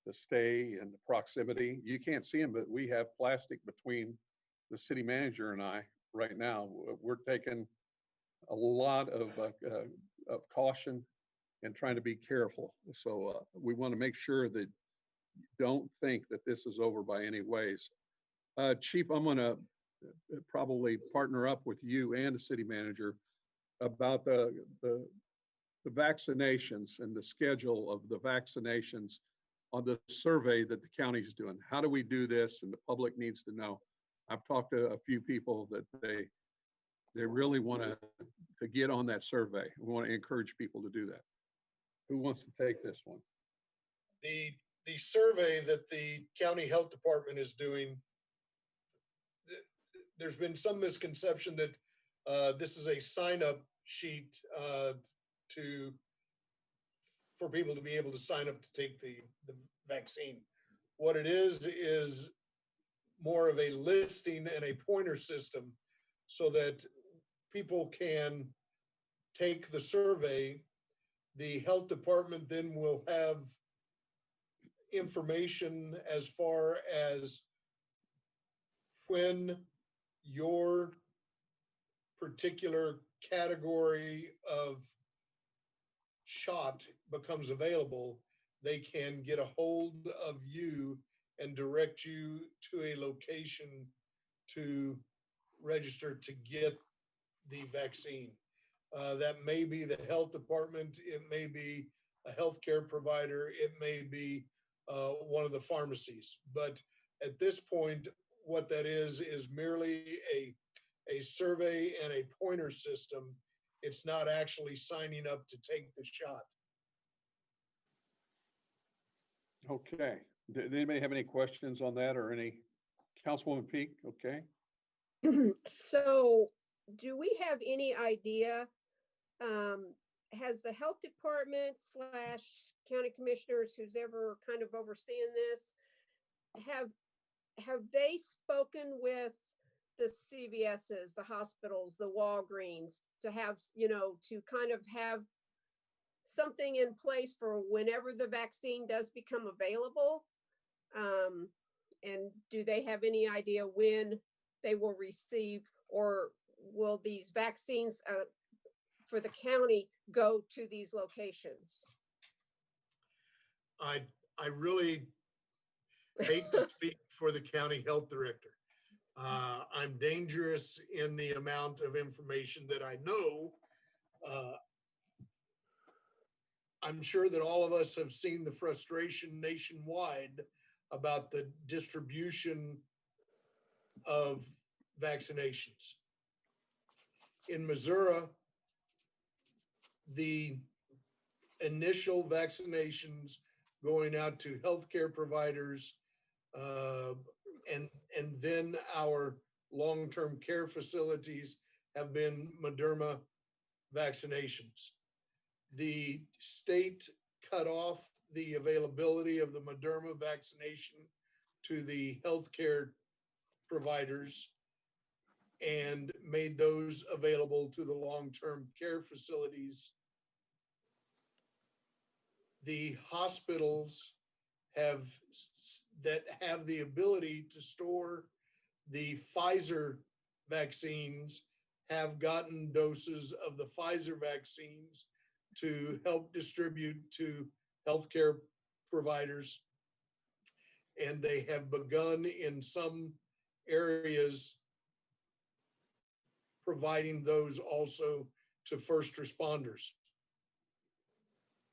to stay in the proximity. You can't see them, but we have plastic between the city manager and I right now. We're taking a lot of caution and trying to be careful. So we want to make sure that you don't think that this is over by any ways. Chief, I'm going to probably partner up with you and the city manager about the vaccinations and the schedule of the vaccinations on the survey that the county is doing. How do we do this? And the public needs to know. I've talked to a few people that they really want to get on that survey. We want to encourage people to do that. Who wants to take this one? The survey that the county health department is doing, there's been some misconception that this is a sign-up sheet for people to be able to sign up to take the vaccine. What it is more of a listing and a pointer system so that people can take the survey. The health department then will have information as far as when your particular category of shot becomes available. They can get a hold of you and direct you to a location to register to get the vaccine. That may be the health department, it may be a healthcare provider, it may be one of the pharmacies. But at this point, what that is merely a survey and a pointer system. It's not actually signing up to take the shot. Okay. Did anybody have any questions on that, or any? Councilwoman Peak, okay. So do we have any idea, has the health department / county commissioners, who's ever kind of overseeing this, have they spoken with the CVSs, the hospitals, the Walgreens, to have, to kind of have something in place for whenever the vaccine does become available? And do they have any idea when they will receive, or will these vaccines for the county go to these locations? I really hate to speak for the county health director. I'm dangerous in the amount of information that I know. I'm sure that all of us have seen the frustration nationwide about the distribution of vaccinations. In Missouri, the initial vaccinations going out to healthcare providers and then our long-term care facilities have been Moderna vaccinations. The state cut off the availability of the Moderna vaccination to the healthcare providers and made those available to the long-term care facilities. The hospitals that have the ability to store the Pfizer vaccines have gotten doses of the Pfizer vaccines to help distribute to healthcare providers. And they have begun in some areas providing those also to first responders.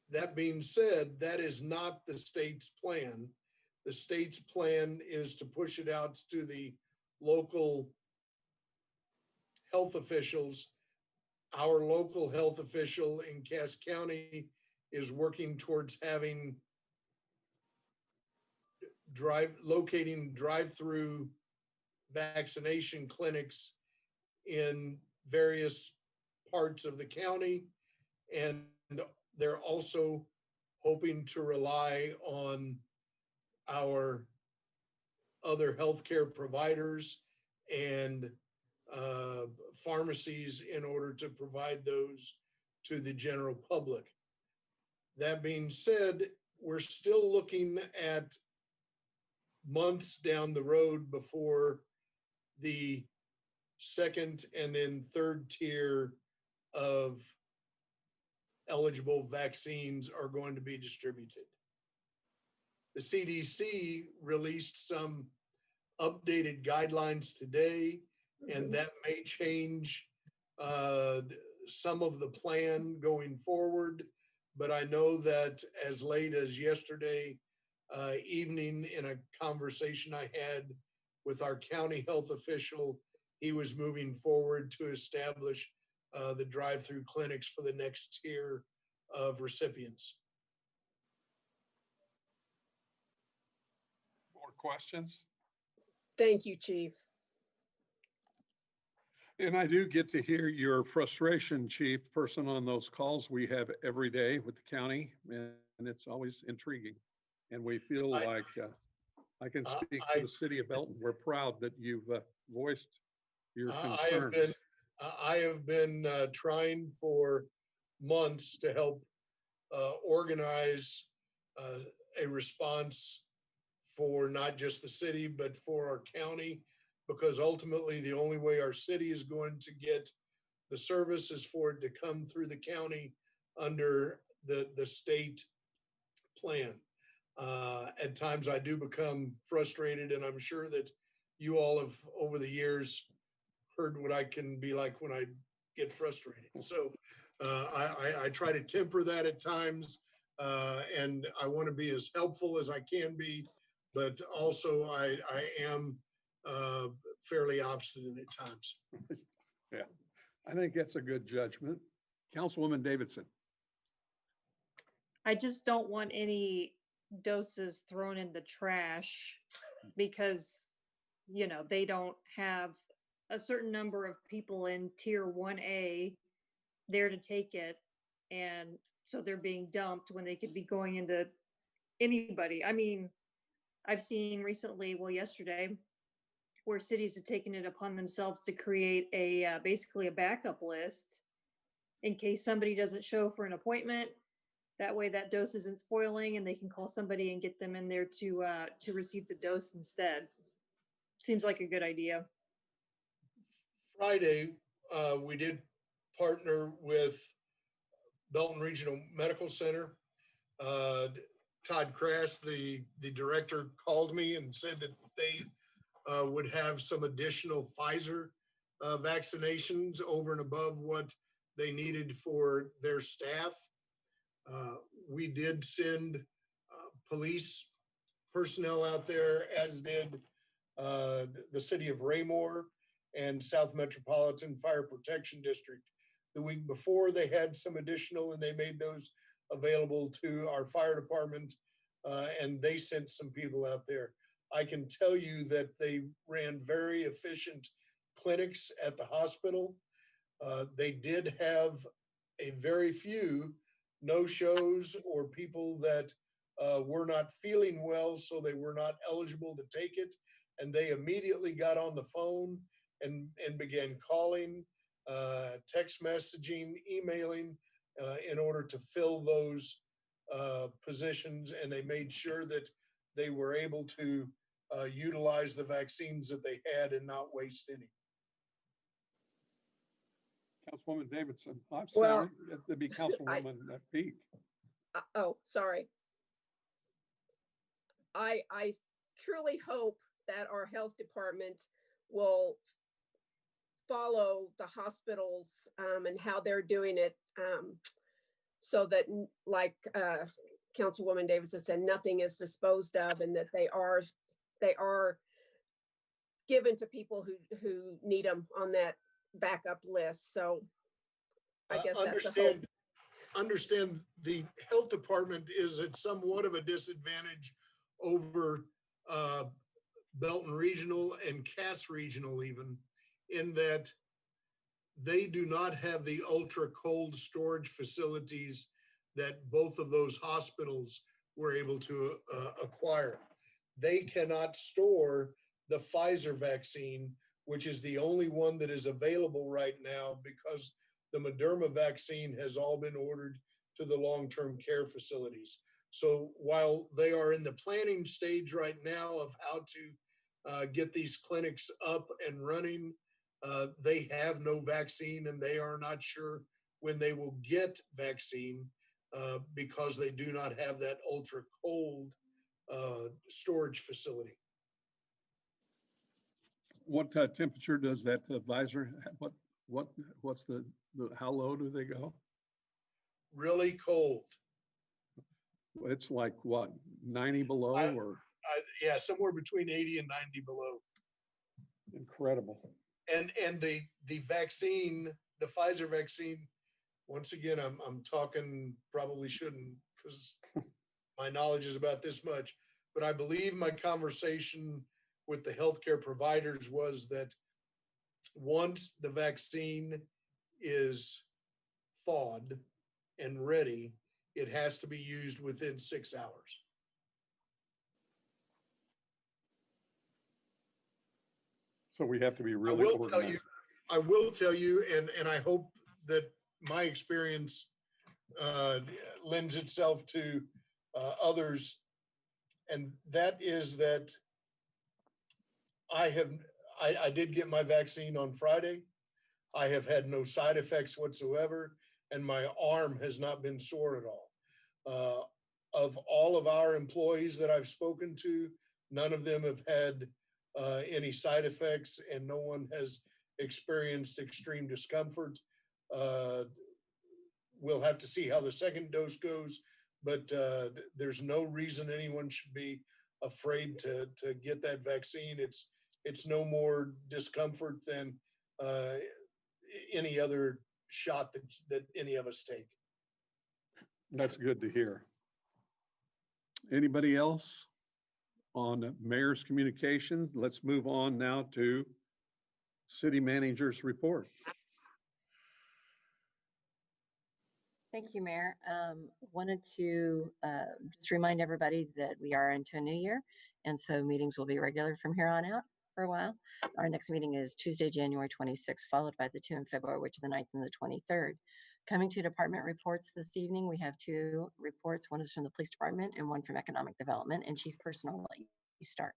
That being said, that is not the state's plan. The state's plan is to push it out to the local health officials. Our local health official in Cass County is working towards having locating drive-through vaccination clinics in various parts of the county. And they're also hoping to rely on our other healthcare providers and pharmacies in order to provide those to the general public. That being said, we're still looking at months down the road before the second and then third tier of eligible vaccines are going to be distributed. The CDC released some updated guidelines today, and that may change some of the plan going forward. But I know that as late as yesterday evening, in a conversation I had with our county health official, he was moving forward to establish the drive-through clinics for the next tier of recipients. More questions? Thank you, Chief. And I do get to hear your frustration, Chief, person on those calls we have every day with the county, and it's always intriguing. And we feel like I can speak for the city of Belton. We're proud that you've voiced your concerns. I have been trying for months to help organize a response for not just the city, but for our county, because ultimately the only way our city is going to get the service is for it to come through the county under the state plan. At times I do become frustrated, and I'm sure that you all have over the years heard what I can be like when I get frustrated. So I try to temper that at times, and I want to be as helpful as I can be, but also I am fairly obstinate at times. Yeah, I think that's a good judgment. Councilwoman Davidson. I just don't want any doses thrown in the trash because, you know, they don't have a certain number of people in tier 1A there to take it. And so they're being dumped when they could be going into anybody. I mean, I've seen recently, well, yesterday, where cities have taken it upon themselves to create a basically a backup list in case somebody doesn't show for an appointment. That way that dose isn't spoiling and they can call somebody and get them in there to receive the dose instead. Seems like a good idea. Friday, we did partner with Belton Regional Medical Center. Todd Crass, the director, called me and said that they would have some additional Pfizer vaccinations over and above what they needed for their staff. We did send police personnel out there, as did the city of Raymore and South Metropolitan Fire Protection District. The week before, they had some additional, and they made those available to our fire department, and they sent some people out there. I can tell you that they ran very efficient clinics at the hospital. They did have a very few no-shows or people that were not feeling well, so they were not eligible to take it. And they immediately got on the phone and began calling, text messaging, emailing in order to fill those positions. And they made sure that they were able to utilize the vaccines that they had and not waste any. Councilwoman Davidson. I'm Well, sorry, that'd be Councilwoman Peak. Oh, sorry. I truly hope that our health department will follow the hospitals and how they're doing it, so that like Councilwoman Davis has said, nothing is disposed of, and that they are given to people who need them on that backup list. So I guess that's a hope. Understand the health department is at somewhat of a disadvantage over Belton Regional and Cass Regional even, in that they do not have the ultra cold storage facilities that both of those hospitals were able to acquire. They cannot store the Pfizer vaccine, which is the only one that is available right now, because the Moderna vaccine has all been ordered to the long-term care facilities. So while they are in the planning stage right now of how to get these clinics up and running, they have no vaccine, and they are not sure when they will get vaccine because they do not have that ultra cold storage facility. What temperature does that visor? What's the how low do they go? Really cold. It's like what, 90 below or? Yeah, somewhere between 80 and 90 below. Incredible. And the vaccine, the Pfizer vaccine, once again, I'm talking, probably shouldn't because my knowledge is about this much, but I believe my conversation with the healthcare providers was that once the vaccine is thawed and ready, it has to be used within 6 hours. So we have to be really organized. I will tell you, and I hope that my experience lends itself to others, and that is that I did get my vaccine on Friday. I have had no side effects whatsoever, and my arm has not been sore at all. Of all of our employees that I've spoken to, none of them have had any side effects, and no one has experienced extreme discomfort. We'll have to see how the second dose goes, but there's no reason anyone should be afraid to get that vaccine. It's no more discomfort than any other shot that any of us take. That's good to hear. Anybody else on mayor's communication? Let's move on now to city manager's report. Thank you, Mayor. Wanted to just remind everybody that we are into a new year, and so meetings will be regular from here on out for a while. Our next meeting is Tuesday, January 26th, followed by the 2 in February, which is the 9th and the 23rd. Coming to department reports this evening, we have 2 reports. One is from the police department and one from economic development. And Chief Person, I'll let you start.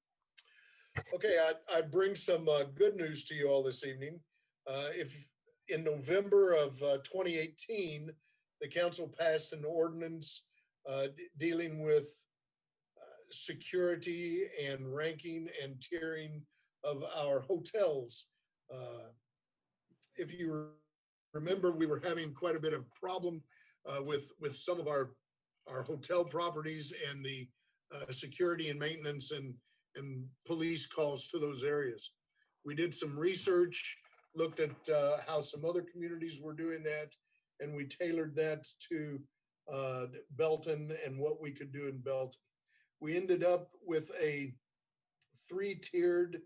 Okay, I bring some good news to you all this evening. If in November of 2018, the council passed an ordinance dealing with security and ranking and tiering of our hotels. If you remember, we were having quite a bit of problem with some of our hotel properties and the security and maintenance and police calls to those areas. We did some research, looked at how some other communities were doing that, and we tailored that to Belton and what we could do in Belton. We ended up with a 3-tiered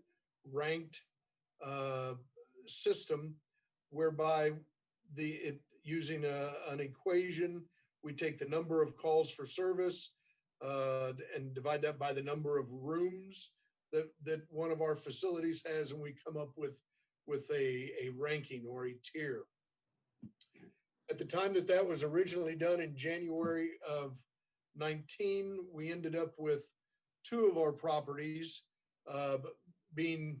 ranked system whereby using an equation, we take the number of calls for service and divide that by the number of rooms that one of our facilities has, and we come up with a ranking or a tier. At the time that was originally done in January of 19, we ended up with 2 of our properties being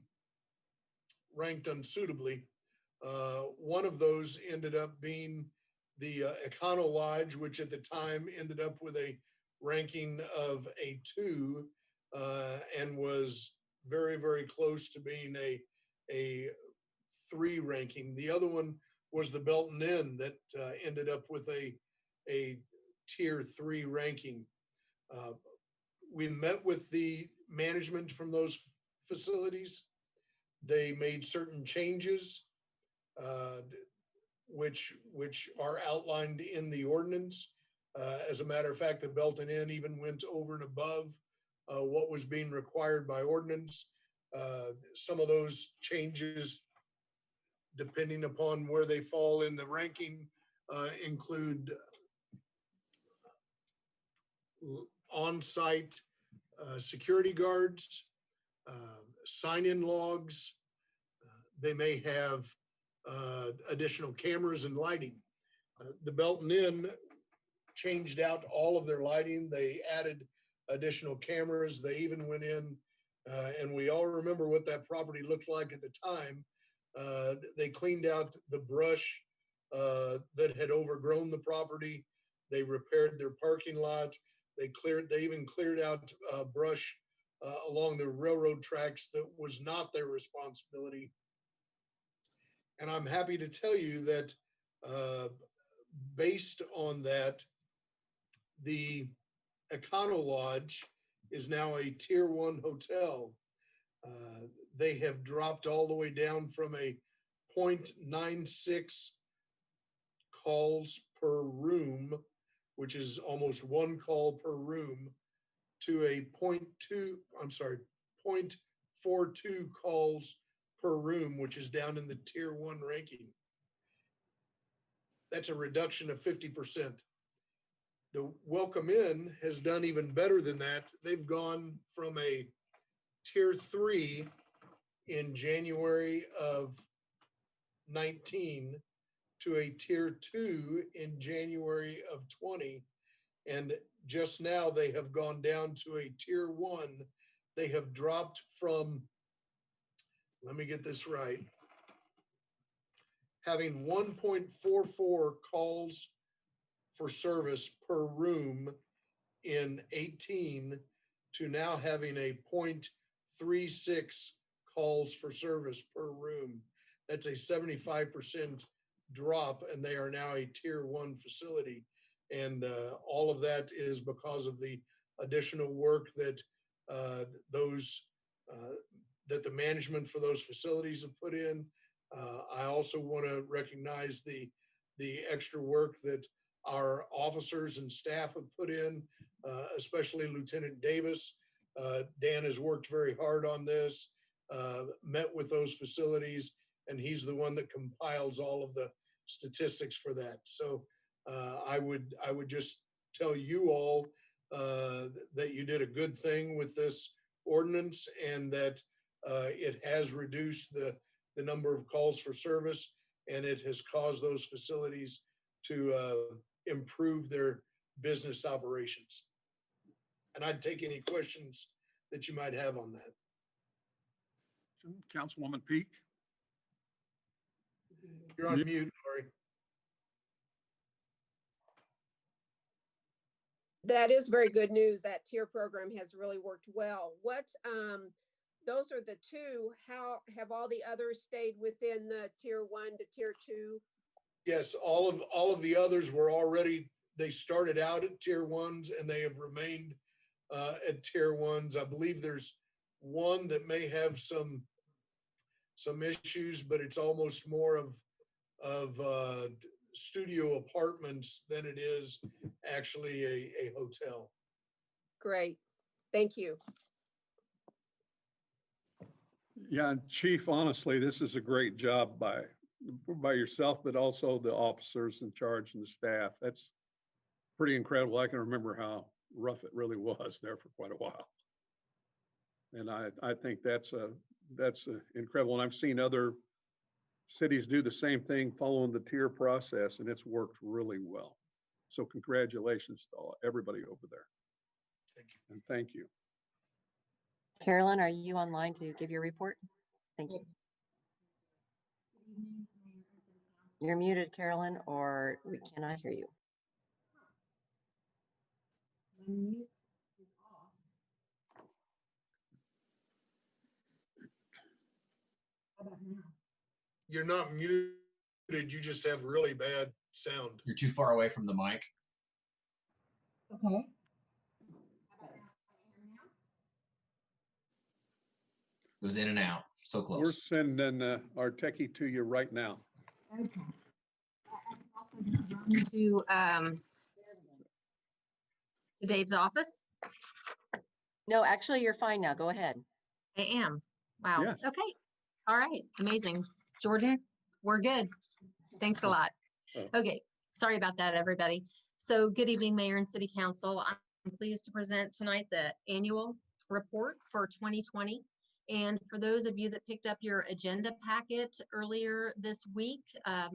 ranked unsuitably. One of those ended up being the Econo Lodge, which at the time ended up with a ranking of a 2 and was very, very close to being a 3 ranking. The other one was the Belton Inn that ended up with a tier 3 ranking. We met with the management from those facilities. They made certain changes, which are outlined in the ordinance. As a matter of fact, the Belton Inn even went over and above what was being required by ordinance. Some of those changes, depending upon where they fall in the ranking, include on-site security guards, sign-in logs. They may have additional cameras and lighting. The Belton Inn changed out all of their lighting. They added additional cameras. They even went in, and we all remember what that property looked like at the time. They cleaned out the brush that had overgrown the property. They repaired their parking lot. They even cleared out brush along the railroad tracks that was not their responsibility. And I'm happy to tell you that based on that, the Econo Lodge is now a tier 1 hotel. They have dropped all the way down from a 0.96 calls per room, which is almost 1 call per room, to a 0.42 calls per room, which is down in the tier 1 ranking. That's a reduction of 50%. The Welcome Inn has done even better than that. They've gone from a tier 3 in January of 19 to a tier 2 in January of 20. And just now they have gone down to a tier 1. They have dropped from, let me get this right, having 1.44 calls for service per room in 18 to now having a 0.36 calls for service per room. That's a 75% drop, and they are now a tier 1 facility. And all of that is because of the additional work that that the management for those facilities have put in. I also want to recognize the extra work that our officers and staff have put in, especially Lieutenant Davis. Dan has worked very hard on this, met with those facilities, and he's the one that compiles all of the statistics for that. So I would just tell you all that you did a good thing with this ordinance, and that it has reduced the number of calls for service, and it has caused those facilities to improve their business operations. And I'd take any questions that you might have on that. Councilwoman Peak. You're on mute, Lori. That is very good news. That tier program has really worked well. Those are the 2. How have all the others stayed within the tier 1 to tier 2? Yes, all of the others were already, they started out at tier 1s and they have remained at tier 1s. I believe there's one that may have some issues, but it's almost more of studio apartments than it is actually a hotel. Great. Thank you. Yeah, and Chief, honestly, this is a great job by yourself, but also the officers in charge and the staff. That's pretty incredible. I can remember how rough it really was there for quite a while. And I think that's incredible. And I've seen other cities do the same thing following the tier process, and it's worked really well. So congratulations to everybody over there. Thank you. And thank you. Carolyn, are you online to give your report? Thank you. You're muted, Carolyn, or we cannot hear you. You're not muted, you just have really bad sound. You're too far away from the mic. Okay. It was in and out, so close. We're sending our techie to you right now. Okay. To Dave's office. No, actually, you're fine now. Go ahead. I am. Wow. Yes. Okay. All right. Amazing. Jordan, we're good. Thanks a lot. Okay. Sorry about that, everybody. So good evening, Mayor and City Council. I'm pleased to present tonight the annual report for 2020. And for those of you that picked up your agenda packet earlier this week, a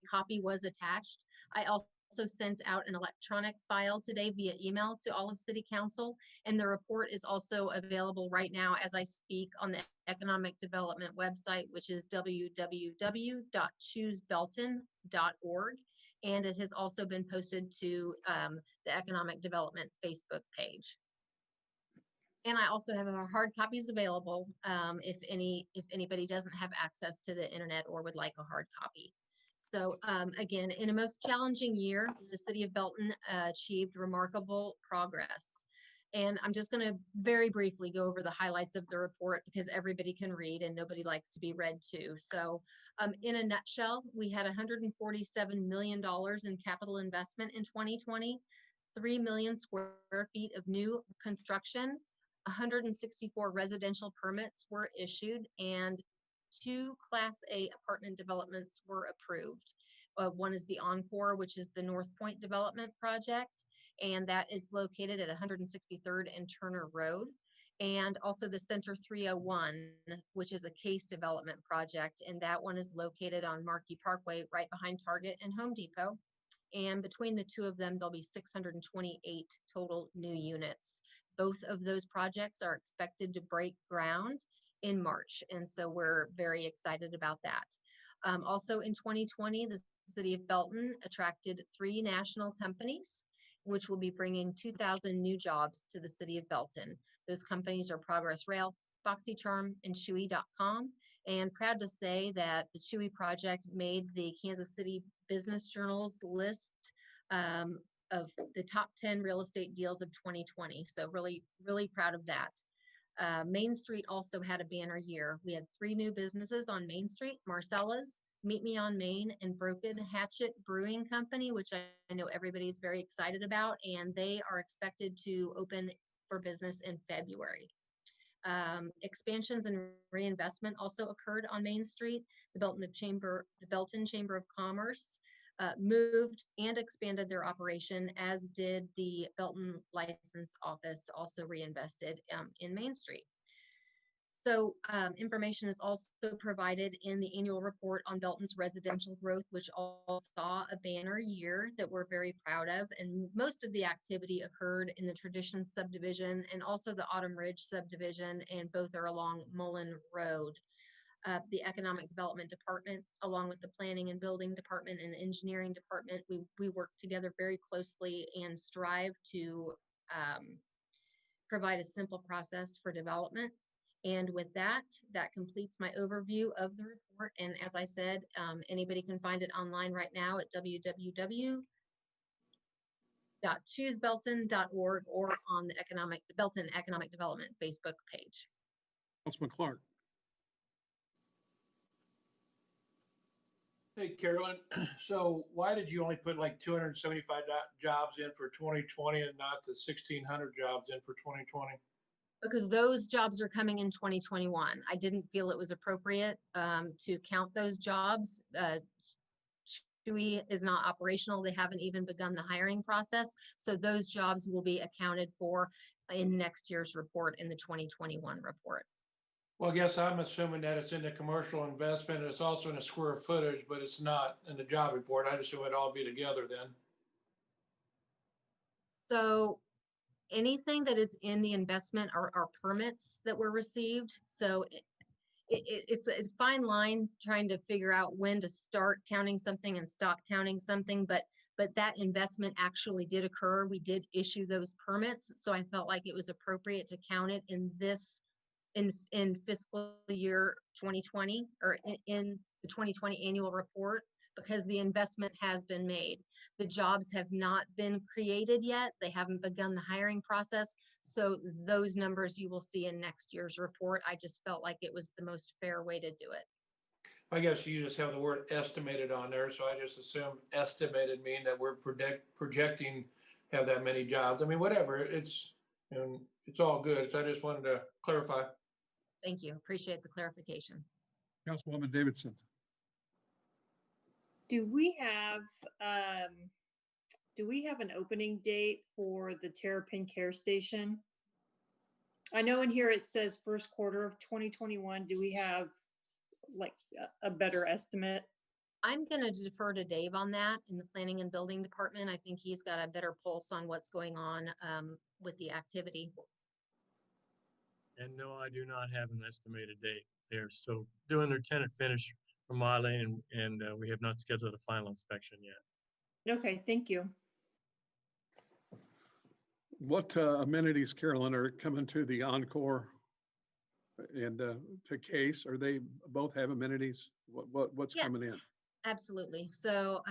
copy was attached. I also sent out an electronic file today via email to all of City Council, and the report is also available right now as I speak on the Economic Development website, which is www.choosebelton.org. And it has also been posted to the Economic Development Facebook page. And I also have our hard copies available if anybody doesn't have access to the internet or would like a hard copy. So again, in a most challenging year, the city of Belton achieved remarkable progress. And I'm just going to very briefly go over the highlights of the report because everybody can read and nobody likes to be read to. So in a nutshell, we had $147 million in capital investment in 2020, 3 million square feet of new construction, 164 residential permits were issued, and 2 Class A apartment developments were approved. One is the Encore, which is the North Point development project, and that is located at 163rd and Turner Road. And also the Center 301, which is a Case development project, and that one is located on Markey Parkway, right behind Target and Home Depot. And between the two of them, there'll be 628 total new units. Both of those projects are expected to break ground in March, and so we're very excited about that. Also in 2020, the city of Belton attracted 3 national companies, which will be bringing 2,000 new jobs to the city of Belton. Those companies are Progress Rail, BoxyCharm, and Chewy.com. And proud to say that the Chewy project made the Kansas City Business Journal's list of the top 10 real estate deals of 2020. So really, really proud of that. Main Street also had a banner year. We had 3 new businesses on Main Street, Marcella's, Meet Me on Main, and Broken Hatchet Brewing Company, which I know everybody's very excited about, and they are expected to open for business in February. Expansions and reinvestment also occurred on Main Street. The Belton Chamber of Commerce moved and expanded their operation, as did the Belton License Office, also reinvested in Main Street. So information is also provided in the annual report on Belton's residential growth, which all saw a banner year that we're very proud of. And most of the activity occurred in the Tradition subdivision and also the Autumn Ridge subdivision, and both are along Mullen Road. The Economic Development Department, along with the Planning and Building Department and Engineering Department, we work together very closely and strive to provide a simple process for development. And with that, that completes my overview of the report. And as I said, anybody can find it online right now at www.choosebelton.org or on the Belton Economic Development Facebook page. Councilman Clark. Hey, Carolyn. So why did you only put like 275 jobs in for 2020 and not the 1,600 jobs in for 2020? Because those jobs are coming in 2021. I didn't feel it was appropriate to count those jobs. Chewy is not operational. They haven't even begun the hiring process. So those jobs will be accounted for in next year's report, in the 2021 report. Well, I guess I'm assuming that it's in the commercial investment. It's also in the square footage, but it's not in the job report. I assume it'd all be together then. So anything that is in the investment are permits that were received. So it's a fine line trying to figure out when to start counting something and stop counting something, but that investment actually did occur. We did issue those permits, so I felt like it was appropriate to count it in fiscal year 2020 or in the 2020 annual report, because the investment has been made. The jobs have not been created yet. They haven't begun the hiring process. So those numbers you will see in next year's report. I just felt like it was the most fair way to do it. I guess you just have the word estimated on there, so I just assume estimated mean that we're projecting have that many jobs. I mean, whatever, it's all good. So I just wanted to clarify. Thank you. Appreciate the clarification. Councilwoman Davidson. Do we have an opening date for the Terrapin Care Station? I know in here it says first quarter of 2021. Do we have like a better estimate? I'm going to defer to Dave on that in the planning and building department. I think he's got a better pulse on what's going on with the activity. And no, I do not have an estimated date. They're still doing their tenant finish remodeling, and we have not scheduled a final inspection yet. Okay, thank you. What amenities, Carolyn, are coming to the Encore and to Case? Are they both have amenities? What's coming in? Absolutely. So,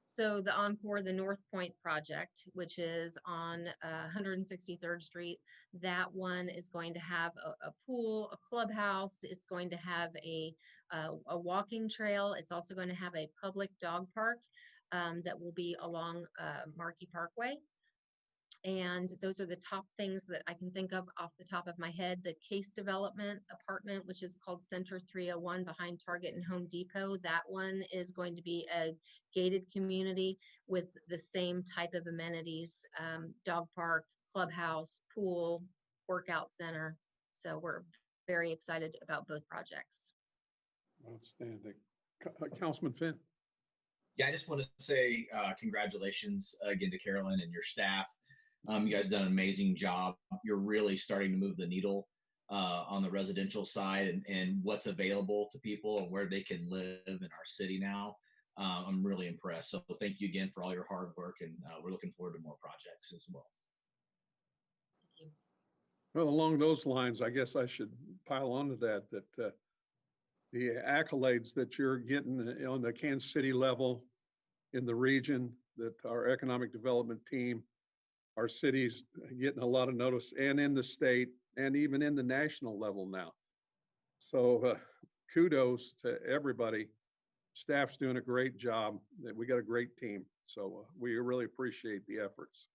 so the Encore, the North Point project, which is on 163rd Street, that one is going to have a pool, a clubhouse. It's going to have a walking trail. It's also going to have a public dog park that will be along Markey Parkway. And those are the top things that I can think of off the top of my head. The Case Development apartment, which is called Center 301 behind Target and Home Depot. That one is going to be a gated community with the same type of amenities, dog park, clubhouse, pool, workout center. So we're very excited about both projects. Outstanding. Councilman Finn. Yeah, I just want to say congratulations again to Carolyn and your staff. You guys have done an amazing job. You're really starting to move the needle on the residential side and what's available to people and where they can live in our city now. I'm really impressed. So thank you again for all your hard work, and we're looking forward to more projects as well. Thank you. Well, along those lines, I guess I should pile onto that the accolades that you're getting on the Kansas City level in the region, that our economic development team, our city's getting a lot of notice, and in the state and even in the national level now. So kudos to everybody. Staff's doing a great job. We got a great team. So we really appreciate the efforts.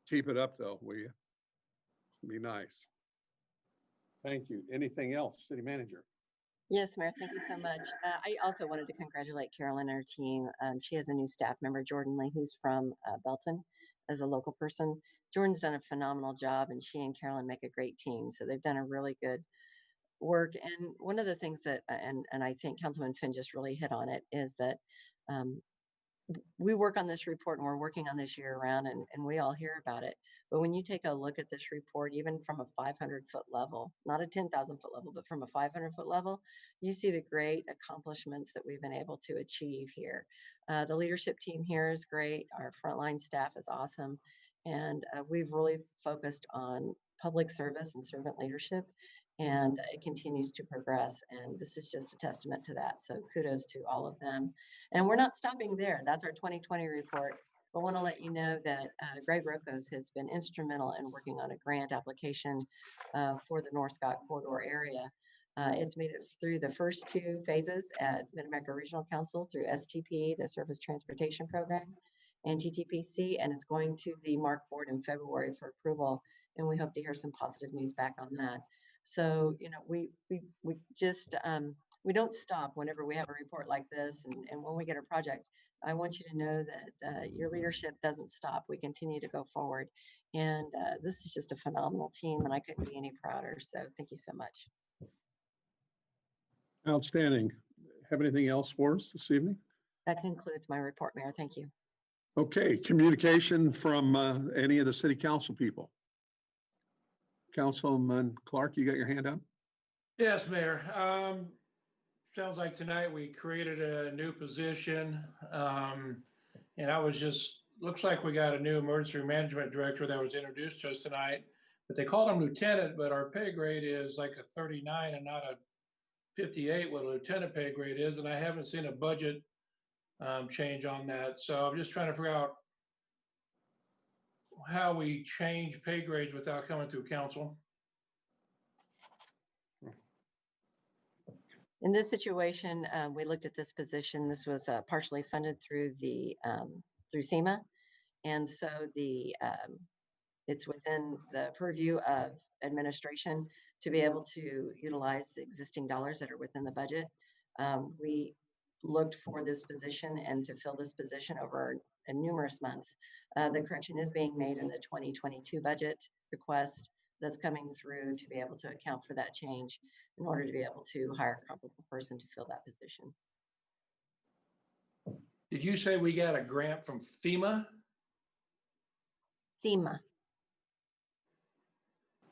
Keep it up though, will you? Be nice. Thank you. Anything else, City Manager? Yes, Mayor, thank you so much. I also wanted to congratulate Carolyn and her team. She has a new staff member, Jordan Lee, who's from Belton as a local person. Jordan's done a phenomenal job, and she and Carolyn make a great team. So they've done a really good work. And one of the things that, and I think Councilman Finn just really hit on it, is that we work on this report and we're working on this year round, and we all hear about it. But when you take a look at this report, even from a 500-foot level, not a 10,000-foot level, but from a 500-foot level, you see the great accomplishments that we've been able to achieve here. The leadership team here is great. Our frontline staff is awesome. And we've really focused on public service and servant leadership, and it continues to progress. And this is just a testament to that. So kudos to all of them. And we're not stopping there. That's our 2020 report. I want to let you know that Greg Rocos has been instrumental in working on a grant application for the North Scott Corridor area. It's made it through the first two phases at Mid-America Regional Council through STP, the Surface Transportation Program, and TTPC, and it's going to the MARC board in February for approval. And we hope to hear some positive news back on that. So, you know, we just, we don't stop whenever we have a report like this. And when we get a project, I want you to know that your leadership doesn't stop. We continue to go forward. And this is just a phenomenal team, and I couldn't be any prouder. So thank you so much. Outstanding. Have anything else for us this evening? That concludes my report, Mayor. Thank you. Okay, communication from any of the city council people. Councilman Clark, you got your hand up? Yes, Mayor. Sounds like tonight we created a new position. And I was just, looks like we got a new emergency management director that was introduced to us tonight. But they called him lieutenant, but our pay grade is like a 39 and not a 58, what a lieutenant pay grade is. And I haven't seen a budget change on that. So I'm just trying to figure out how we change pay grades without coming through council. In this situation, we looked at this position. This was partially funded through the through SEMA, and so it's within the purview of administration to be able to utilize the existing dollars that are within the budget. We looked for this position and to fill this position over numerous months. The correction is being made in the 2022 budget request that's coming through to be able to account for that change in order to be able to hire a comparable person to fill that position. Did you say we got a grant from FEMA? SEMA.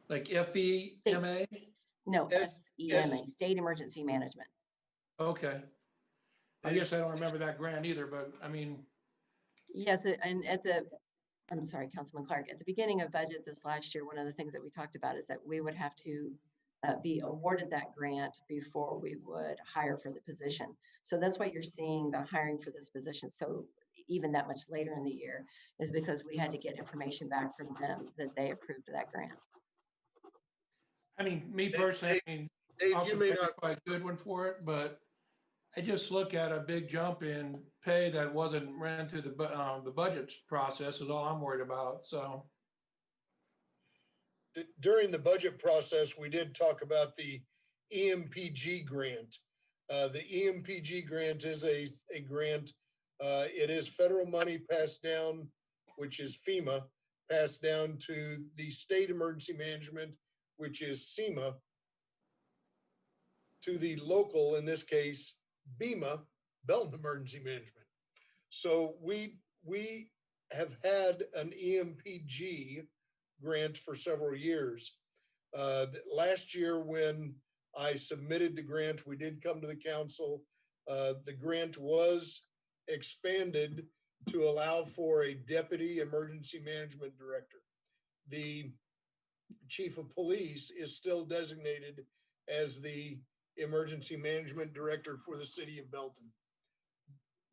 Like FEMA? No, SEMA, State Emergency Management. Okay. I guess I don't remember that grant either, but I mean. Yes, and I'm sorry, Councilman Clark, at the beginning of budget this last year, one of the things that we talked about is that we would have to be awarded that grant before we would hire for the position. So that's why you're seeing the hiring for this position so even that much later in the year, is because we had to get information back from them that they approved that grant. I mean, me personally, I mean, Dave, also you may paid not, quite a good one for it, but I just look at a big jump in pay that wasn't ran through the budget process is all I'm worried about, so. during the budget process, we did talk about the EMPG grant. The EMPG grant is a grant. It is federal money passed down, which is FEMA, passed down to the state emergency management, which is SEMA, to the local, in this case, BEMA, Belton Emergency Management. So we have had an EMPG grant for several years. Last year, when I submitted the grant, we did come to the council. The grant was expanded to allow for a deputy emergency management director. The chief of police is still designated as the emergency management director for the city of Belton.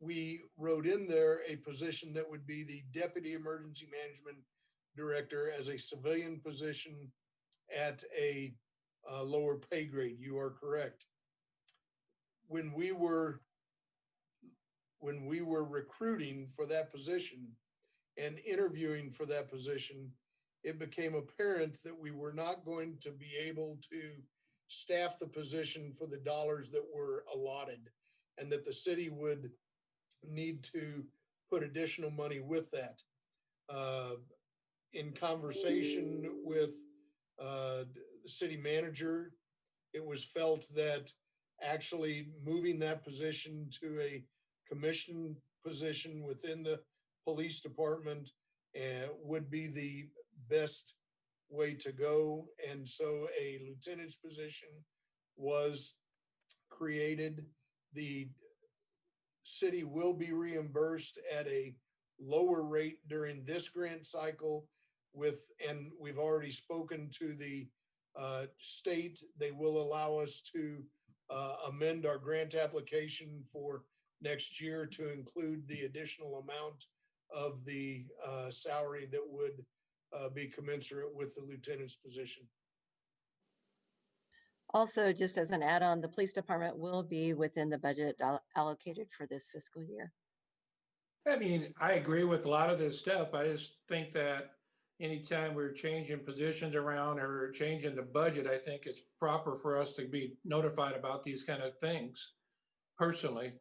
We wrote in there a position that would be the deputy emergency management director as a civilian position at a lower pay grade. You are correct. When we were recruiting for that position and interviewing for that position, it became apparent that we were not going to be able to staff the position for the dollars that were allotted, and that the city would need to put additional money with that. In conversation with the city manager, it was felt that actually moving that position to a commission position within the police department would be the best way to go. And so a lieutenant's position was created. The city will be reimbursed at a lower rate during this grant cycle and we've already spoken to the state. They will allow us to amend our grant application for next year to include the additional amount of the salary that would be commensurate with the lieutenant's position. Also, just as an add-on, the police department will be within the budget allocated for this fiscal year. I mean, I agree with a lot of this stuff. I just think that anytime we're changing positions around or changing the budget, I think it's proper for us to be notified about these kind of things personally.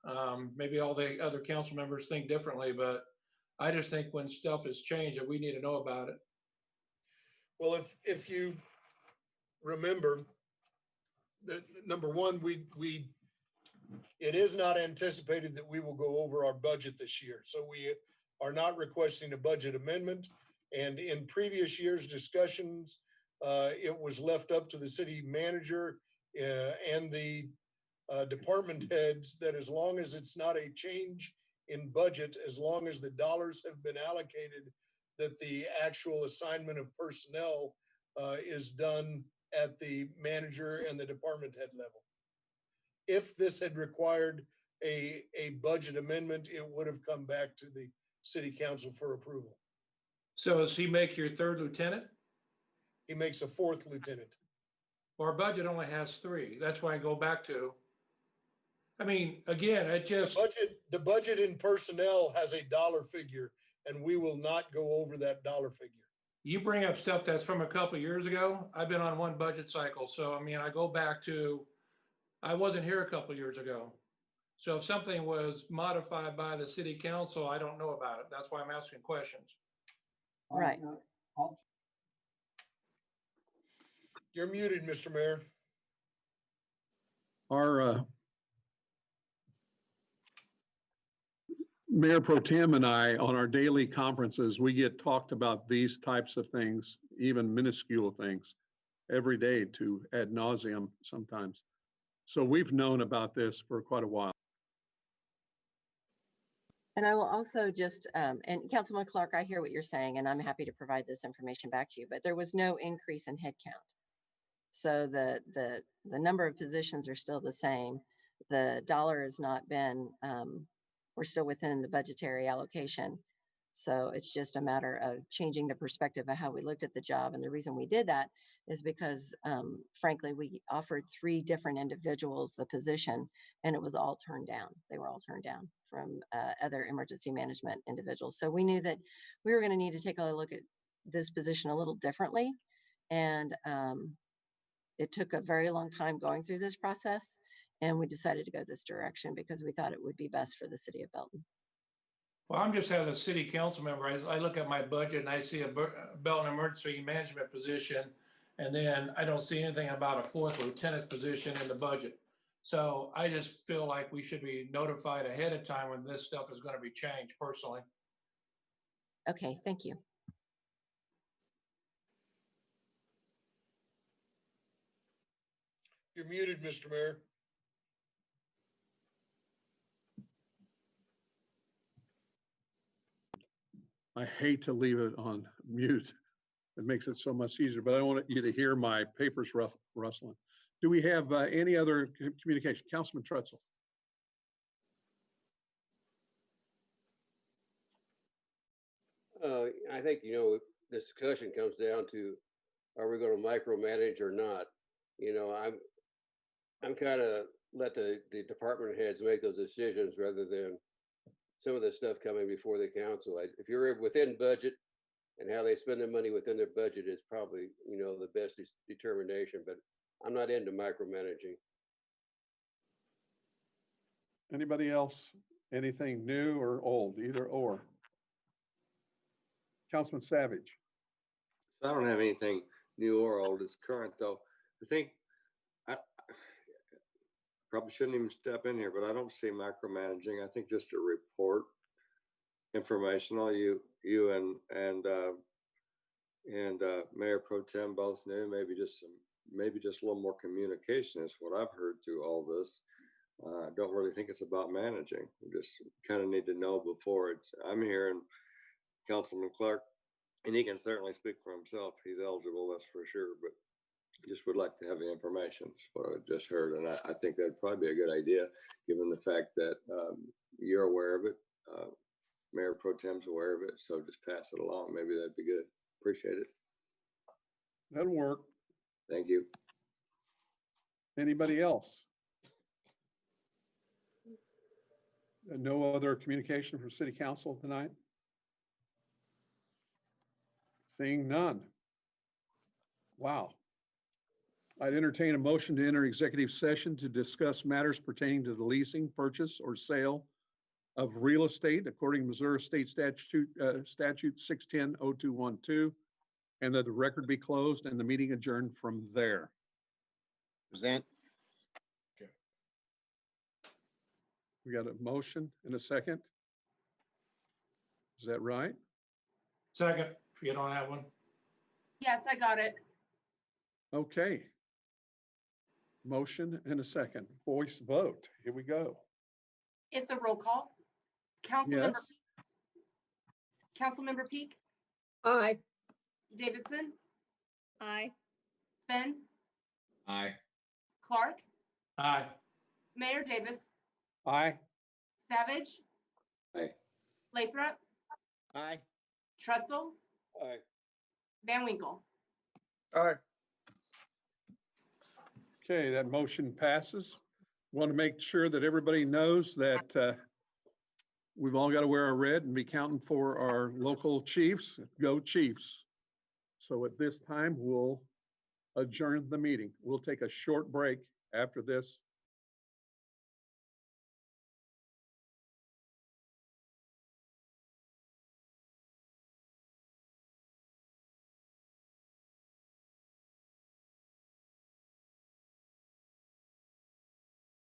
Maybe all the other council members think differently, but I just think when stuff is changed, that we need to know about it. Well, if you remember, that number one, it is not anticipated that we will go over our budget this year. So we are not requesting a budget amendment. And in previous years' discussions, it was left up to the city manager and the department heads that as long as it's not a change in budget, as long as the dollars have been allocated, that the actual assignment of personnel is done at the manager and the department head level. If this had required a budget amendment, it would have come back to the city council for approval. So does he make your third lieutenant? He makes a fourth lieutenant. Our budget only has 3. That's why I go back to, I mean, again, it just, The budget in personnel has a dollar figure, and we will not go over that dollar figure. you bring up stuff that's from a couple of years ago. I've been on one budget cycle. So, I mean, I go back to, I wasn't here a couple of years ago. So if something was modified by the city council, I don't know about it. That's why I'm asking questions. Right. You're muted, Mr. Mayor. Our Mayor Pro Tem and I, on our daily conferences, we get talked about these types of things, even minuscule things, every day to ad nauseum sometimes. So we've known about this for quite a while. And I will also just, and Councilman Clark, I hear what you're saying, and I'm happy to provide this information back to you, but there was no increase in headcount. So the number of positions are still the same. The dollar has not been, we're still within the budgetary allocation. So it's just a matter of changing the perspective of how we looked at the job. And the reason we did that is because, frankly, we offered 3 different individuals the position, and it was all turned down. They were all turned down from other emergency management individuals. So we knew that we were going to need to take a look at this position a little differently. And it took a very long time going through this process. And we decided to go this direction because we thought it would be best for the city of Belton. Well, I'm just as a city council member, I look at my budget and I see a Belton emergency management position, and then I don't see anything about a 4th lieutenant position in the budget. So I just feel like we should be notified ahead of time when this stuff is going to be changed personally. Okay, thank you. You're muted, Mr. Mayor. I hate to leave it on mute. It makes it so much easier, but I want you to hear my papers rustling. Do we have any other communication? Councilman Trutzel. I think, the discussion comes down to, are we going to micromanage or not? I'm kind of let the department heads make those decisions rather than some of the stuff coming before the council. If you're within budget and how they spend their money within their budget is probably, the best determination, but I'm not into micromanaging. Anybody else? Anything new or old, either or? Councilman Savage. I don't have anything new or old. It's current though. I think I probably shouldn't even step in here, but I don't see micromanaging. I think just a report, informational. You and Mayor Pro Tem both knew. Maybe just a little more communication is what I've heard through all this. I don't really think it's about managing. We just kind of need to know before it's. I'm hearing Councilman Clark, and he can certainly speak for himself. He's eligible, that's for sure, but just would like to have the information. That's what I just heard. And I think that'd probably be a good idea, given the fact that you're aware of it. Mayor Pro Tem's aware of it. So just pass it along. Maybe that'd be good. Appreciate it. That'll work. Thank you. Anybody else? No other communication from City Council tonight? Seeing none. Wow. I'd entertain a motion to enter executive session to discuss matters pertaining to the leasing, purchase, or sale of real estate according to Missouri State Statute 610-0212, and that the record be closed and the meeting adjourned from there. Present. Okay. We got a motion and a second. Is that right? Second, if you don't have one. Yes, I got it. Okay. Motion and a second. Voice vote. Here we go. It's a roll call. Councilmember, Yes. Councilmember Peak, Aye. Davidson, Aye. Finn, Aye. Clark, Aye. Mayor Davis, Aye. Savage, Aye. Lathrop, Aye. Trutzel, Aye. Van Winkle. Aye. Okay, that motion passes. Want to make sure that everybody knows that we've all got to wear our red and be counting for our local chiefs. Go Chiefs. So at this time, we'll adjourn the meeting. We'll take a short break after this